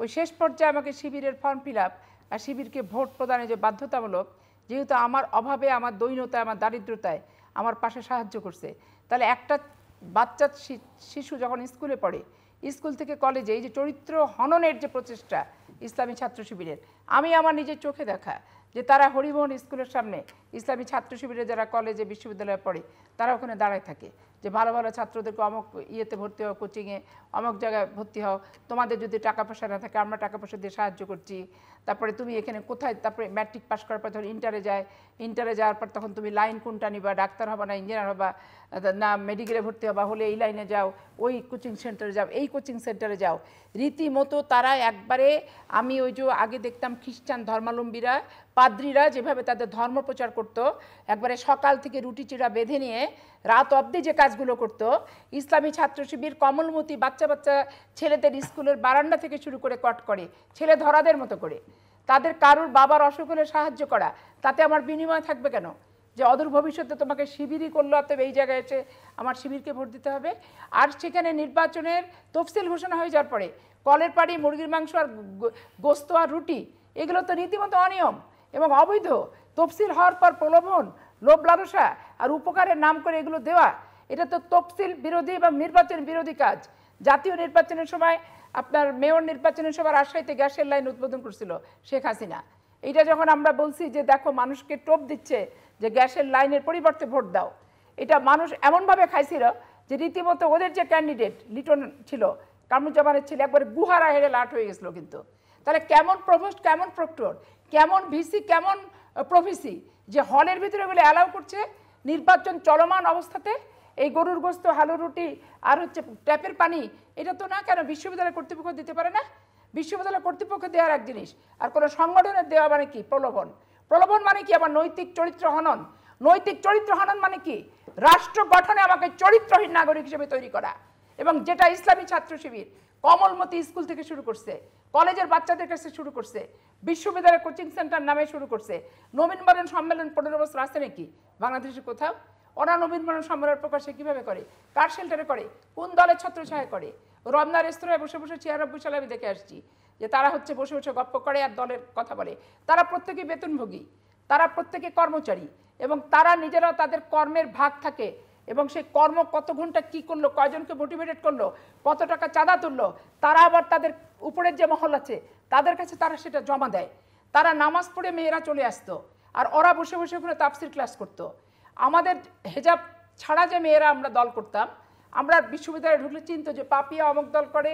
ওই শেষ পর্যায়ে আমাকে শিবিরের ফর্ম ফিল আপ আর শিবিরকে ভোট প্রদানে যে বাধ্যতামূলক যেহেতু আমার অভাবে, আমার দৈন্যতায়, আমার দারিদ্রতায় আমার পাশে সাহায্য করছে, তাহলে একটা বাচ্চা শিশু যখন স্কুলে পড়ে, স্কুল থেকে কলেজে এই যে চরিত্র হননের যে প্রচেষ্টা ইসলামী ছাত্র শিবিরের, আমি আমার নিজের চোখে দেখা যে তারা হরিমোহন স্কুলের সামনে ইসলামী ছাত্র শিবিরে যারা কলেজে বিশ্ববিদ্যালয়ে পড়ে তারা ওখানে দাঁড়ায় থাকে যে ভালো ভালো ছাত্রদেরকে অমুক ইয়েতে ভর্তি হও, কোচিংয়ে অমুক জায়গায় ভর্তি হও, তোমাদের যদি টাকা পয়সা না থাকে আমরা টাকা পয়সা দিয়ে সাহায্য করছি, তারপরে তুমি এখানে কোথায়, তারপরে ম্যাট্রিক পাস করার পর যখন ইন্টারে যাওয়ার পর তখন তুমি লাইন কোনটা নিবা, ডাক্তার হবা না ইঞ্জিনিয়ার হবা না মেডিকেলে ভর্তি হবা, হলে এই লাইনে যাও, ওই কোচিং সেন্টারে যাও, এই কোচিং সেন্টারে যাও। রীতিমতো তারা একবারে, আমি ওই যে আগে দেখতাম খ্রিস্টান ধর্মাবলম্বীরা পাদ্রীরা যেভাবে তাদের ধর্ম প্রচার করতো, একবারে সকাল থেকে রুটি চিড়া বেঁধে নিয়ে রাত অবধি যে কাজগুলো করতো, ইসলামী ছাত্র শিবির কমলমতি বাচ্চা বাচ্চা ছেলেদের স্কুলের বারান্দা থেকে শুরু করে কট করে ছেলে ধরাদের মতো করে তাদের কারুর বাবার অসুখ হলে সাহায্য করা, তাতে আমার বিনিময় থাকবে কেন? যে অদূর ভবিষ্যতে তোমাকে শিবিরই করলো, অতএব এই জায়গায় এসে আমার শিবিরকে ভোট দিতে হবে। আর সেখানে নির্বাচনের তফসিল ঘোষণা হয়ে যাওয়ার পরে কলের পাড়ি, মুরগির মাংস আর গোস্ত আর রুটি, এগুলো তো রীতিমতো অনিয়ম এবং অবৈধ। তফসিল হওয়ার পর প্রলোভন, লোভ লালসা আর উপকারের নাম করে এগুলো দেওয়া, এটা তো তফসিল বিরোধী এবং নির্বাচন বিরোধী কাজ। জাতীয় নির্বাচনের সময় আপনার মেয়র নির্বাচনের সময় রাজশাহীতে গ্যাসের লাইন উদ্বোধন করছিল শেখ হাসিনা। এইটা যখন আমরা বলছি যে দেখো মানুষকে টোপ দিচ্ছে যে গ্যাসের লাইনের পরিবর্তে ভোট দাও, এটা মানুষ এমনভাবে খাইছিল যে রীতিমতো ওদের যে ক্যান্ডিডেট লিটন ছিল, কামরুজ্জামানের ছিল, একবারে গুহারা হেরে লাট হয়ে গেছিল। কিন্তু তাহলে কেমন প্রভোস্ট, কেমন প্রক্টর, কেমন ভিসি, কেমন প্রভিসি যে হলের ভিতরে এগুলো অ্যালাউ করছে নির্বাচন চলমান অবস্থাতে। এই গরুর গোস্ত, হালু রুটি আর হচ্ছে ট্যাপের পানি, এটা তো না কেন বিশ্ববিদ্যালয় কর্তৃপক্ষ দিতে পারে না? বিশ্ববিদ্যালয় কর্তৃপক্ষ দেওয়ার এক জিনিস, আর কোনো সংগঠনের দেওয়া মানে কি? প্রলোভন। প্রলোভন মানে কি? আবার নৈতিক চরিত্র হনন। নৈতিক চরিত্র হনন মানে কি? রাষ্ট্র গঠনে আমাকে চরিত্রহীন নাগরিক হিসেবে তৈরি করা। এবং যেটা ইসলামী ছাত্র শিবির কমলমতি স্কুল থেকে শুরু করছে, কলেজের বাচ্চাদের কাছে শুরু করছে, বিশ্ববিদ্যালয়ের কোচিং সেন্টার নামে শুরু করছে। নবীনবরণ সম্মেলন 15 বছর আছে নাকি বাংলাদেশে কোথাও? ওরা নবীনবরণ সম্মেলন প্রকাশে কিভাবে করে? কার শেল্টারে করে? কোন দলের ছত্রছায়া করে? রমনা রেস্তোরাঁয় বসে বসে 96 সালে আমি দেখে আসছি যে তারা হচ্ছে বসে বসে গপ্প করে আর দলের কথা বলে। তারা প্রত্যেকে বেতনভোগী, তারা প্রত্যেকে কর্মচারী এবং তারা নিজেরাও তাদের কর্মের ভাগ থাকে এবং সেই কর্ম কত ঘন্টা কি করলো, কয়জনকে মোটিভেটেড করলো, কত টাকা চাঁদা তুললো, তারা আবার তাদের উপরের যে মহল আছে তাদের কাছে তারা সেটা জমা দেয়। তারা নামাজ পড়ে মেয়েরা চলে আসতো আর ওরা বসে বসে ওখানে তাফসির ক্লাস করতো। আমাদের হেজাব ছাড়া যে মেয়েরা আমরা দল করতাম, আমরা বিশ্ববিদ্যালয়ে ঢুকলে চিনত যে পাপিয়া অমুক দল করে,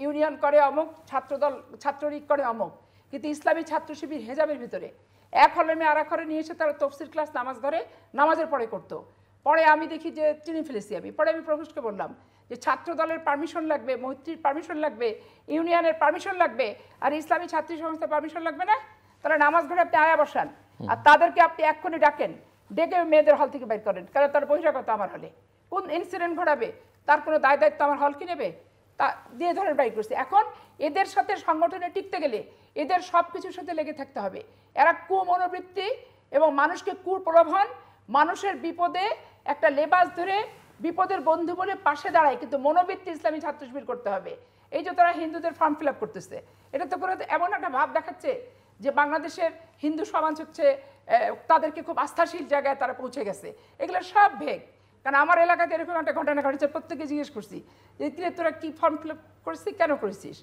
ইউনিয়ন করে অমুক, ছাত্রদল ছাত্রলীগ করে অমুক। কিন্তু ইসলামী ছাত্র শিবির হেজাবের ভিতরে এক হলে মেয়ে আর এক ঘরে নিয়ে এসে তারা তফসির ক্লাস নামাজ ঘরে নামাজের পরে করতো। পরে আমি দেখি যে চিনি ফেলেছি আমি। পরে আমি প্রভুষকে বললাম যে ছাত্র দলের পারমিশন লাগবে, মৈত্রীর পারমিশন লাগবে, ইউনিয়নের পারমিশন লাগবে, আর ইসলামী ছাত্রী সংস্থার পারমিশন লাগবে না? তাহলে নামাজ ঘরে আপনি আয়া বসান আর তাদেরকে আপনি এক্ষুনি ডাকেন, ডেকে মেয়েদের হল থেকে বের করেন। কারণ তার বহিরাগত আমার হলে কোন ইনসিডেন্ট ঘটাবে তার কোনো দায় দায়িত্ব আমার হল কি নেবে? তা দিয়ে ধরে বাইর করছে। এখন এদের সাথে সংগঠনে টিকতে গেলে এদের সব কিছুর সাথে লেগে থাকতে হবে। এরা কুমনোবৃত্তি এবং মানুষকে কুপ্রলোভন, মানুষের বিপদে একটা লেবাস ধরে বিপদের বন্ধু বলে পাশে দাঁড়ায়, কিন্তু মনোবৃত্তি ইসলামী ছাত্র শিবির করতে হবে। এই যে তারা হিন্দুদের ফর্ম ফিল আপ করতেছে, এটা তো করে এমন একটা ভাব দেখাচ্ছে যে বাংলাদেশের হিন্দু সমাজ হচ্ছে তাদেরকে খুব আস্থাশীল জায়গায় তারা পৌঁছে গেছে। এগুলো সব ভেগ। কারণ আমার এলাকাতে এরকম একটা ঘটনা ঘটেছে, প্রত্যেকে জিজ্ঞেস করছি যে তোরা কী ফর্ম ফিল আপ করছিস, কেন করেছিস?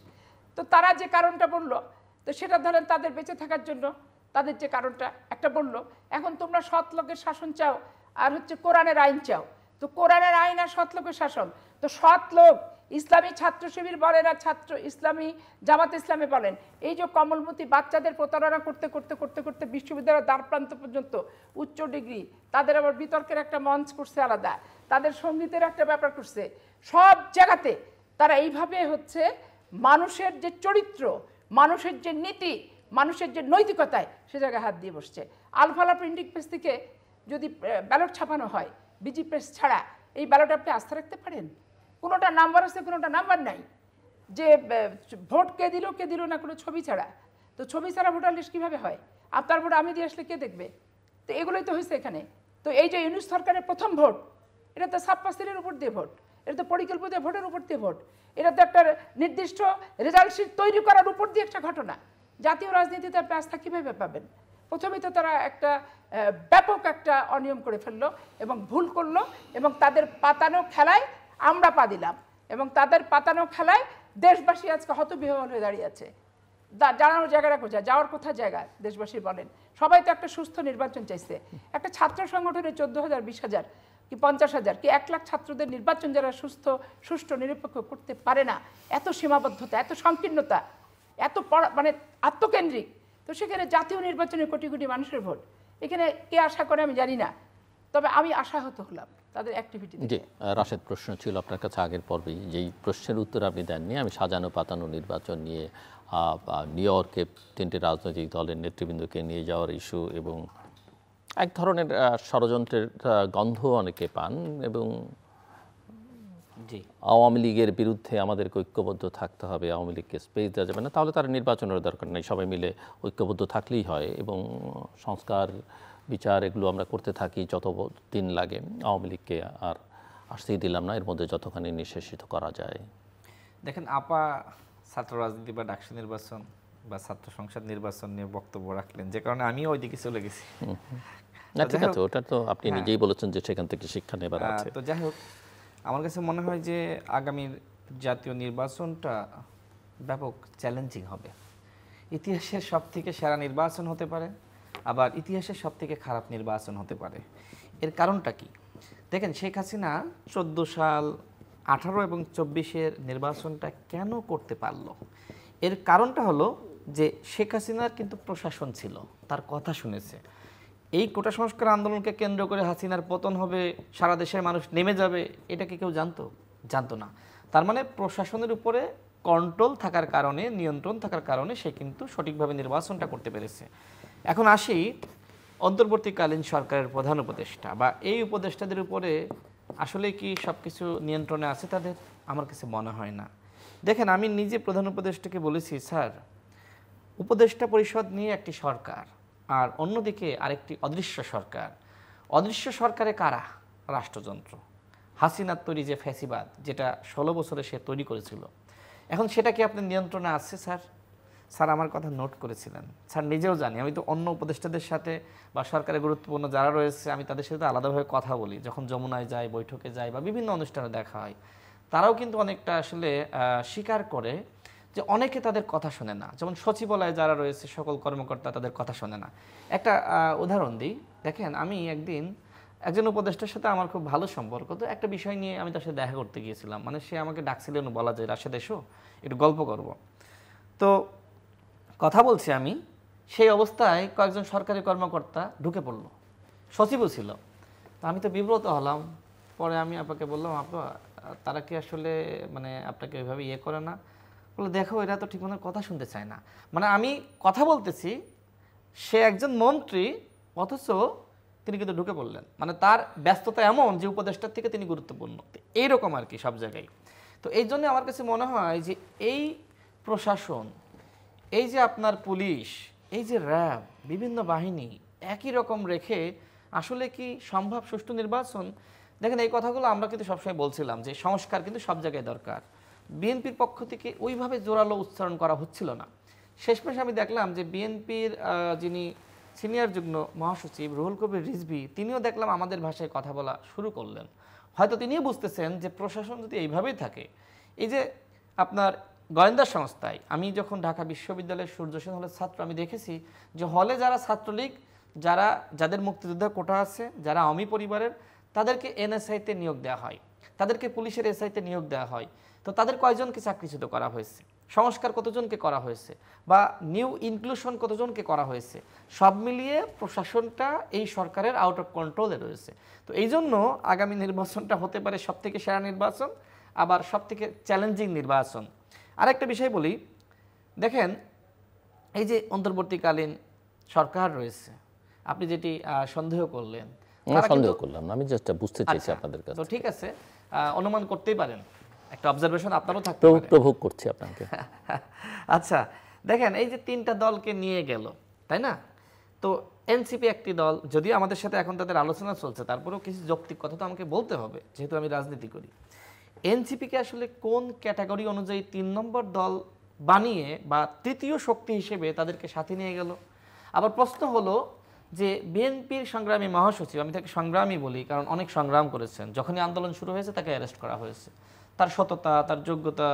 তো তারা যে কারণটা বললো, তো সেটা ধরেন তাদের বেঁচে থাকার জন্য তাদের যে কারণটা একটা বললো। এখন তোমরা সৎ লোকের শাসন চাও আর হচ্ছে কোরআনের আইন চাও, তো কোরআনের আইন আর সৎ লোকের শাসন, তো সৎ লোক ইসলামী ছাত্র শিবির বলেন আর ছাত্র ইসলামী জামাত ইসলামে বলেন, এই যে কমলমতি বাচ্চাদের প্রতারণা করতে করতে করতে করতে বিশ্ববিদ্যালয়ের দ্বার প্রান্ত পর্যন্ত উচ্চ ডিগ্রি, তাদের আবার বিতর্কের একটা মঞ্চ করছে আলাদা, তাদের সঙ্গীতের একটা ব্যাপার করছে, সব জায়গাতে তারা এইভাবে হচ্ছে মানুষের যে চরিত্র, মানুষের যে নীতি, মানুষের যে নৈতিকতায় সে জায়গায় হাত দিয়ে বসছে। আলফালা প্রিন্টিং প্রেস থেকে যদি ব্যালট ছাপানো হয় বিজি প্রেস ছাড়া, এই ব্যালটে আপনি আস্থা রাখতে পারেন? কোনোটা নাম্বার আছে, কোনোটা নাম্বার নাই। যে ভোট কে দিল না কোনো ছবি ছাড়া, তো ছবি ছাড়া ভোটার লিস্ট কীভাবে হয়? আপনার ভোট আমি দিয়ে আসলে কে দেখবে? তো এগুলোই তো হয়েছে এখানে। তো এই যে ইউনূস সরকারের প্রথম ভোট, এটা তো সাবপাসিলের উপর দিয়ে ভোট, এটা তো পরিকল্পিত ভোটের উপর দিয়ে ভোট, এটা তো একটা নির্দিষ্ট রেজাল্ট শিট তৈরি করার উপর দিয়ে একটা ঘটনা। জাতীয় রাজনীতিতে আপনি আস্থা কীভাবে পাবেন? প্রথমেই তো তারা একটা ব্যাপক একটা অনিয়ম করে ফেললো এবং ভুল করলো, এবং তাদের পাতানো খেলায় আমরা পা দিলাম, এবং তাদের পাতানো খেলায় দেশবাসী আজকে হতবিহ্বল হয়ে দাঁড়িয়ে আছে। জানানোর জায়গাটা কোথায়, যাওয়ার কোথায় জায়গা দেশবাসী বলেন? সবাই তো একটা সুস্থ নির্বাচন চাইছে। একটা ছাত্র সংগঠনে 14,000, 20,000 কি 50,000 কি 1 লাখ ছাত্রদের নির্বাচন যারা সুষ্ঠু নিরপেক্ষ করতে পারে না, এত সীমাবদ্ধতা, এত সংকীর্ণতা, এত মানে আত্মকেন্দ্রিক, তো সেখানে জাতীয় নির্বাচনে কোটি কোটি মানুষের ভোট, এখানে কে আশা করে আমি জানি না, তবে আমি আশাহত হলাম তাদের অ্যাক্টিভিটি। জি, রাশেদ, প্রশ্ন ছিল আপনার কাছে আগের পর্বেই, যেই প্রশ্নের উত্তর আপনি দেননি। আমি সাজানো পাতানো নির্বাচন নিয়ে নিউ ইয়র্কে 3টি রাজনৈতিক দলের নেতৃবৃন্দকে নিয়ে যাওয়ার ইস্যু এবং এক ধরনের ষড়যন্ত্রের গন্ধ অনেকে পান, এবং জি, আওয়ামী লীগের বিরুদ্ধে আমাদেরকে ঐক্যবদ্ধ থাকতে হবে, আওয়ামী লীগকে স্পেস দেওয়া যাবে না, তাহলে তার নির্বাচনের দরকার নেই, সবাই মিলে ঐক্যবদ্ধ থাকলেই হয়, এবং সংস্কার বিচার এগুলো আমরা করতে থাকি যত দিন লাগে, আওয়ামী লীগকে আর আসতেই দিলাম না, এর মধ্যে যতখানি নিঃশেষিত করা যায়। দেখেন আপা ছাত্র রাজনীতি বা ডাকসু নির্বাচন বা ছাত্র সংসদ নির্বাচন নিয়ে বক্তব্য রাখলেন, যে কারণে আমিও ওইদিকে চলে গেছি। না ঠিক আছে, ওটা তো আপনি নিজেই বলেছেন যে সেখান থেকে শিক্ষা নেবার আছে। তো যাই হোক, আমার কাছে মনে হয় যে আগামীর জাতীয় নির্বাচনটা ব্যাপক চ্যালেঞ্জিং হবে। ইতিহাসের সব থেকে সেরা নির্বাচন হতে পারে, আবার ইতিহাসের সব থেকে খারাপ নির্বাচন হতে পারে। এর কারণটা কি? দেখেন শেখ হাসিনা 14 সাল, 18 এবং 24-এর নির্বাচনটা কেন করতে পারলো? এর কারণটা হলো যে শেখ হাসিনার কিন্তু প্রশাসন ছিল, তার কথা শুনেছে। এই কোটা সংস্কার আন্দোলনকে কেন্দ্র করে হাসিনার পতন হবে, সারা দেশের মানুষ নেমে যাবে, এটা কি কেউ জানতো না। তার মানে প্রশাসনের উপরে কন্ট্রোল থাকার কারণে, নিয়ন্ত্রণ থাকার কারণে সে কিন্তু সঠিকভাবে নির্বাচনটা করতে পেরেছে। এখন আসি অন্তর্বর্তীকালীন সরকারের প্রধান উপদেষ্টা বা এই উপদেষ্টাদের উপরে আসলে কি সব কিছু নিয়ন্ত্রণে আছে তাদের? আমার কাছে মনে হয় না। দেখেন, আমি নিজে প্রধান উপদেষ্টাকে বলেছি, স্যার, উপদেষ্টা পরিষদ নিয়ে একটি সরকার, আর অন্যদিকে আরেকটি অদৃশ্য সরকার। অদৃশ্য সরকারে কারা? রাষ্ট্রযন্ত্র, হাসিনার তৈরি যে ফ্যাসিবাদ, যেটা 16 বছরে সে তৈরি করেছিল, এখন সেটা কি আপনার নিয়ন্ত্রণে আছে স্যার? স্যার আমার কথা নোট করেছিলেন, স্যার নিজেও জানি, আমি তো অন্য উপদেষ্টাদের সাথে বা সরকারের গুরুত্বপূর্ণ যারা রয়েছে আমি তাদের সাথে আলাদাভাবে কথা বলি, যখন যমুনায় যাই, বৈঠকে যাই বা বিভিন্ন অনুষ্ঠানে দেখা হয়, তারাও কিন্তু অনেকটা আসলে স্বীকার করে যে অনেকে তাদের কথা শোনে না। যেমন সচিবালয়ে যারা রয়েছে সকল কর্মকর্তা তাদের কথা শোনে না। একটা উদাহরণ দিই, দেখেন আমি একদিন একজন উপদেষ্টার সাথে আমার খুব ভালো সম্পর্ক, তো একটা বিষয় নিয়ে আমি তার সাথে দেখা করতে গিয়েছিলাম, মানে সে আমাকে ডাকছিলেন, বলা যায় রাশেদ এসো একটু গল্প করব। তো কথা বলছি আমি, সেই অবস্থায় কয়েকজন সরকারি কর্মকর্তা ঢুকে পড়লো, সচিবও ছিল। তো আমি তো বিব্রত হলাম। পরে আমি আপনাকে বললাম, আপা তারা কি আসলে মানে আপনাকে ওইভাবে ইয়ে করে না? বলে দেখো এরা তো ঠিক মতো কথা শুনতে চায় না। মানে আমি কথা বলতেছি, সে একজন মন্ত্রী, অথচ তিনি কিন্তু ঢুকে পড়লেন। মানে তার ব্যস্ততা এমন যে উপদেষ্টার থেকে তিনি গুরুত্বপূর্ণ, এইরকম আর কি সব জায়গায়। তো এই জন্য আমার কাছে মনে হয় যে এই প্রশাসন, এই যে আপনার পুলিশ, এই যে র্যাব, বিভিন্ন বাহিনী একই রকম রেখে আসলে কি সম্ভব সুষ্ঠু নির্বাচন? দেখেন এই কথাগুলো আমরা কিন্তু সবসময় বলছিলাম যে সংস্কার কিন্তু সব জায়গায় দরকার। বিএনপির পক্ষ থেকে ওইভাবে জোরালো উচ্চারণ করা হচ্ছিল না। শেষমেশ আমি দেখলাম যে বিএনপির যিনি সিনিয়র যুগ্ম মহাসচিব রুহুল কবির রিজভী, তিনিও দেখলাম আমাদের ভাষায় কথা বলা শুরু করলেন। হয়তো তিনিও বুঝতেছেন যে প্রশাসন যদি এইভাবেই থাকে, এই যে আপনার গোয়েন্দা সংস্থায়, আমি যখন ঢাকা বিশ্ববিদ্যালয়ের সূর্য সেন হলের ছাত্র, আমি দেখেছি যে হলে যারা ছাত্রলীগ, যাদের মুক্তিযোদ্ধা কোটা আছে, যারা আওয়ামী পরিবারের, তাদেরকে এনএসআইতে নিয়োগ দেওয়া হয়, তাদেরকে পুলিশের এসআইতে নিয়োগ দেওয়া হয়। তো তাদের কয়জনকে চাকরিচ্যুত করা হয়েছে, সংস্কার কতজনকে করা হয়েছে, বা নিউ ইনক্লুশন কতজনকে করা হয়েছে, সব মিলিয়ে প্রশাসনটা এই সরকারের আউট অফ কন্ট্রোলে রয়েছে। তো এই জন্য আগামী নির্বাচনটা হতে পারে সব থেকে সেরা নির্বাচন, আবার সব থেকে চ্যালেঞ্জিং নির্বাচন। আরেকটা বিষয় বলি, দেখেন এই যে অন্তর্বর্তীকালীন সরকার রয়েছে, আপনি যেটি সন্দেহ করলেন, সন্দেহ করলাম না, আমি জাস্ট বুঝতে চাইছি আপনাদের কাছে। তো ঠিক আছে, অনুমান করতেই পারেন, একটা অবজারভেশন আপনারও থাকতে পারে। প্রভোগ করছি আপনাকে। আচ্ছা দেখেন, এই যে 3টা দলকে নিয়ে গেল, তাই না? তো এনসিপি একটি দল, যদিও আমাদের সাথে এখন তাদের আলোচনা চলছে, তারপরেও কিছু যৌক্তিক কথা তো আমাকে বলতে হবে, যেহেতু আমি রাজনীতি করি। এনসিপিকে আসলে কোন ক্যাটাগরি অনুযায়ী 3 নম্বর দল বানিয়ে বা তৃতীয় শক্তি হিসেবে তাদেরকে সাথে নিয়ে গেল? আবার প্রশ্ন হলো যে বিএনপির সংগ্রামী মহাসচিব, আমি তাকে সংগ্রামী বলি কারণ অনেক সংগ্রাম করেছেন, যখনই আন্দোলন শুরু হয়েছে তাকে অ্যারেস্ট করা হয়েছে। তার সততা, তার যোগ্যতা,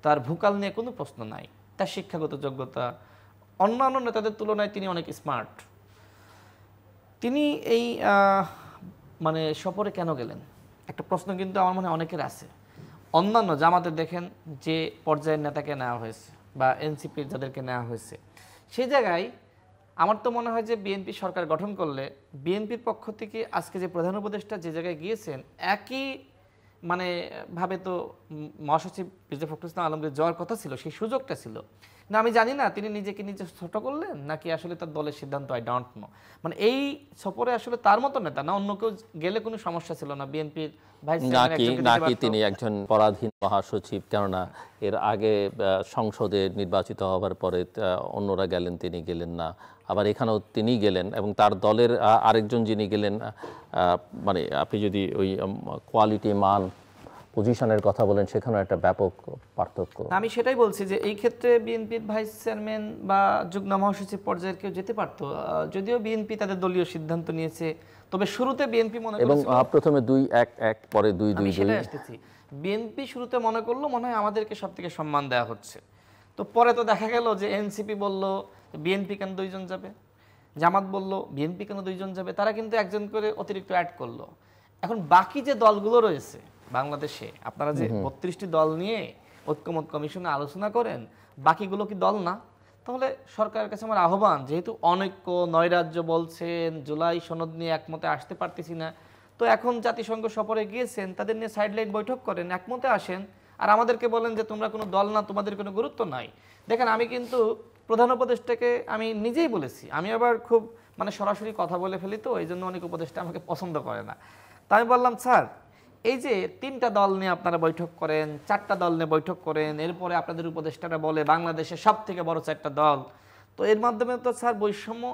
তার ভূকাল নিয়ে কোনো প্রশ্ন নাই, তার শিক্ষাগত যোগ্যতা অন্যান্য নেতাদের তুলনায় তিনি অনেক স্মার্ট। তিনি এই মানে সফরে কেন গেলেন একটা প্রশ্ন কিন্তু আমার মনে হয় অনেকের আছে। অন্যান্য জামাতে দেখেন যে পর্যায়ের নেতাকে নেওয়া হয়েছে বা এনসিপির যাদেরকে নেওয়া হয়েছে, সেই জায়গায় আমার তো মনে হয় যে বিএনপি সরকার গঠন করলে বিএনপির পক্ষ থেকে আজকে যে প্রধান উপদেষ্টা যে জায়গায় গিয়েছেন একই মানে ভাবে তো মহাসচিব মির্জা ফখরুল ইসলাম আলমগীর যাওয়ার কথা ছিল, সেই সুযোগটা ছিল না। আমি জানি না তিনি নিজেকে নিজে ছোট করলেন নাকি আসলে তার দলের সিদ্ধান্ত, আই ডোন্ট নো। মানে এই সফরে আসলে তার মতো নেতা না অন্য কেউ গেলে কোনো সমস্যা ছিল না, বিএনপির ভাইস চেয়ারম্যান নাকি তিনি একজন পরাধীন মহাসচিব, কেননা এর আগে সংসদে নির্বাচিত হওয়ার পরে অন্যরা গেলেন, তিনি গেলেন না, আবার এখানেও তিনি গেলেন এবং তার দলের আরেকজন যিনি গেলেন, মানে আপনি যদি ওই কোয়ালিটি মান পজিশনের কথা বলেন সেখানেও একটা ব্যাপক পার্থক্য। আমি সেটাই বলছি যে এই ক্ষেত্রে বিএনপির ভাইস চেয়ারম্যান বা যুগ্ম মহাসচিব পর্যায়ের কেউ যেতে পারতো, যদিও বিএনপি তাদের দলীয় সিদ্ধান্ত নিয়েছে। তবে শুরুতে বিএনপি মনে এবং প্রথমে 2-1-1 পরে 2-2-2 সেটাই আসতেছি। বিএনপি শুরুতে মনে করলো মনে হয় আমাদেরকে সবথেকে সম্মান দেওয়া হচ্ছে, তো পরে তো দেখা গেল যে এনসিপি বলল বিএনপি কেন 2 জন যাবে, জামাত বলল বিএনপি কেন 2 জন যাবে, তারা কিন্তু একজন করে অতিরিক্ত অ্যাড করলো। এখন বাকি যে দলগুলো রয়েছে বাংলাদেশে, আপনারা যে 32টি দল নিয়ে ঐক্যমত কমিশনে আলোচনা করেন, বাকিগুলো কি দল না? তাহলে সরকারের কাছে আমার আহ্বান, যেহেতু অনৈক্য নৈরাজ্য বলছেন, জুলাই সনদ নিয়ে একমতে আসতে পারতেছি না, তো এখন জাতিসংঘ সফরে গিয়েছেন, তাদের নিয়ে সাইডলাইন বৈঠক করেন, একমতে আসেন, আর আমাদেরকে বলেন যে তোমরা কোনো দল না, তোমাদের কোনো গুরুত্ব নাই। দেখেন আমি কিন্তু প্রধান উপদেষ্টাকে আমি নিজেই বলেছি, আমি আবার খুব মানে সরাসরি কথা বলে ফেলি, তো এই জন্য অনেক উপদেষ্টা আমাকে পছন্দ করে না। তা আমি বললাম স্যার, এই যে 3টা দল নিয়ে আপনারা বৈঠক করেন, 4টা দল নিয়ে বৈঠক করেন, এরপরে আপনাদের উপদেষ্টারা বলে বাংলাদেশের সব থেকে বড় 4টা দল, তো এর মাধ্যমে তো স্যার বৈষম্য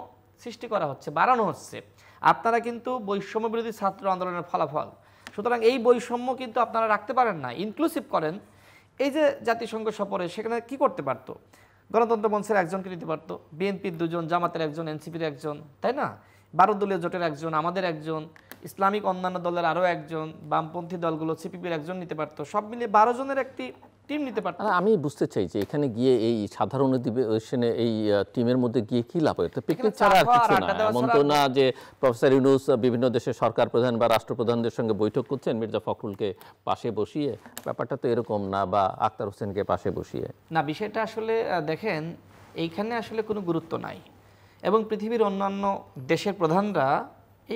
সৃষ্টি করা হচ্ছে, বাড়ানো হচ্ছে। আপনারা কিন্তু বৈষম্য বিরোধী ছাত্র আন্দোলনের ফলাফল, সুতরাং এই বৈষম্য কিন্তু আপনারা রাখতে পারেন না, ইনক্লুসিভ করেন। এই যে জাতিসংঘ সফরে সেখানে কি করতে পারতো, গণতন্ত্র মঞ্চের একজনকে নিতে পারতো, বিএনপির 2 জন, জামাতের 1 জন, এনসিপির 1 জন, তাই না, 12 দলীয় জোটের 1 জন, আমাদের 1 জন, ইসলামিক অন্যান্য দলের আরও 1 জন, বামপন্থী দলগুলো সিপিপির 1 জন নিতে পারতো, সব মিলিয়ে 12 জনের একটি টিম নিতে পারতো। আমি বুঝতে চাই যে এখানে গিয়ে এই সাধারণ অধিবেশনে এই টিমের মধ্যে গিয়ে কি লাভ হয়? পিকনিক ছাড়া আর কিছু না। এমন তো না যে প্রফেসর ইউনূস বিভিন্ন দেশের সরকার প্রধান বা রাষ্ট্রপ্রধানদের সঙ্গে বৈঠক করছেন মির্জা ফখরুলকে পাশে বসিয়ে, ব্যাপারটা তো এরকম না, বা আক্তার হোসেনকে পাশে বসিয়ে না। বিষয়টা আসলে দেখেন এইখানে আসলে কোনো গুরুত্ব নাই, এবং পৃথিবীর অন্যান্য দেশের প্রধানরা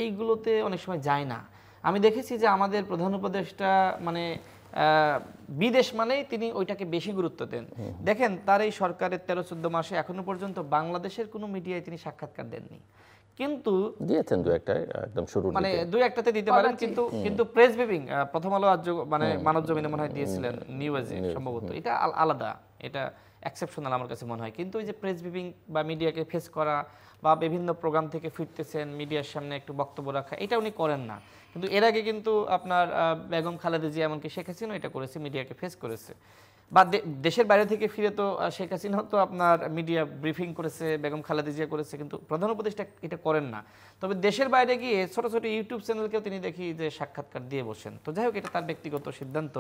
এইগুলোতে অনেক সময় যায় না। আমি দেখেছি যে আমাদের প্রধান উপদেষ্টা মানে বিদেশ মানেই তিনি ওইটাকে বেশি গুরুত্ব দেন। দেখেন তার এই সরকারের 13-14 মাসে এখনো পর্যন্ত বাংলাদেশের কোনো মিডিয়ায় তিনি সাক্ষাৎকার দেননি, কিন্তু দিয়েছেন 2-1টা একদম শুরু, মানে 2-1টাতে দিতে পারেন, কিন্তু প্রেস ব্রিফিং প্রথম আলো মানে মানব জমিনে মনে হয় দিয়েছিলেন, নিউজে সম্ভবত, এটা আলাদা, এটা এক্সেপশনাল আমার কাছে মনে হয়। কিন্তু ওই যে প্রেস ব্রিফিং বা মিডিয়াকে ফেস করা বা বিভিন্ন প্রোগ্রাম থেকে ফিরতেছেন মিডিয়ার সামনে একটু বক্তব্য রাখা, এটা উনি করেন না। কিন্তু এর আগে কিন্তু আপনার বেগম খালেদা জিয়া এমনকি শেখ হাসিনা এটা করেছে, মিডিয়াকে ফেস করেছে, বা দেশের বাইরে থেকে ফিরে তো শেখ হাসিনাও তো আপনার মিডিয়া ব্রিফিং করেছে, বেগম খালেদা জিয়া করেছে, কিন্তু প্রধান উপদেষ্টা এটা করেন না। তবে দেশের বাইরে গিয়ে ছোট ছোট ইউটিউব চ্যানেলকেও তিনি দেখি যে সাক্ষাৎকার দিয়ে বসেন। তো যাই হোক, এটা তার ব্যক্তিগত সিদ্ধান্ত।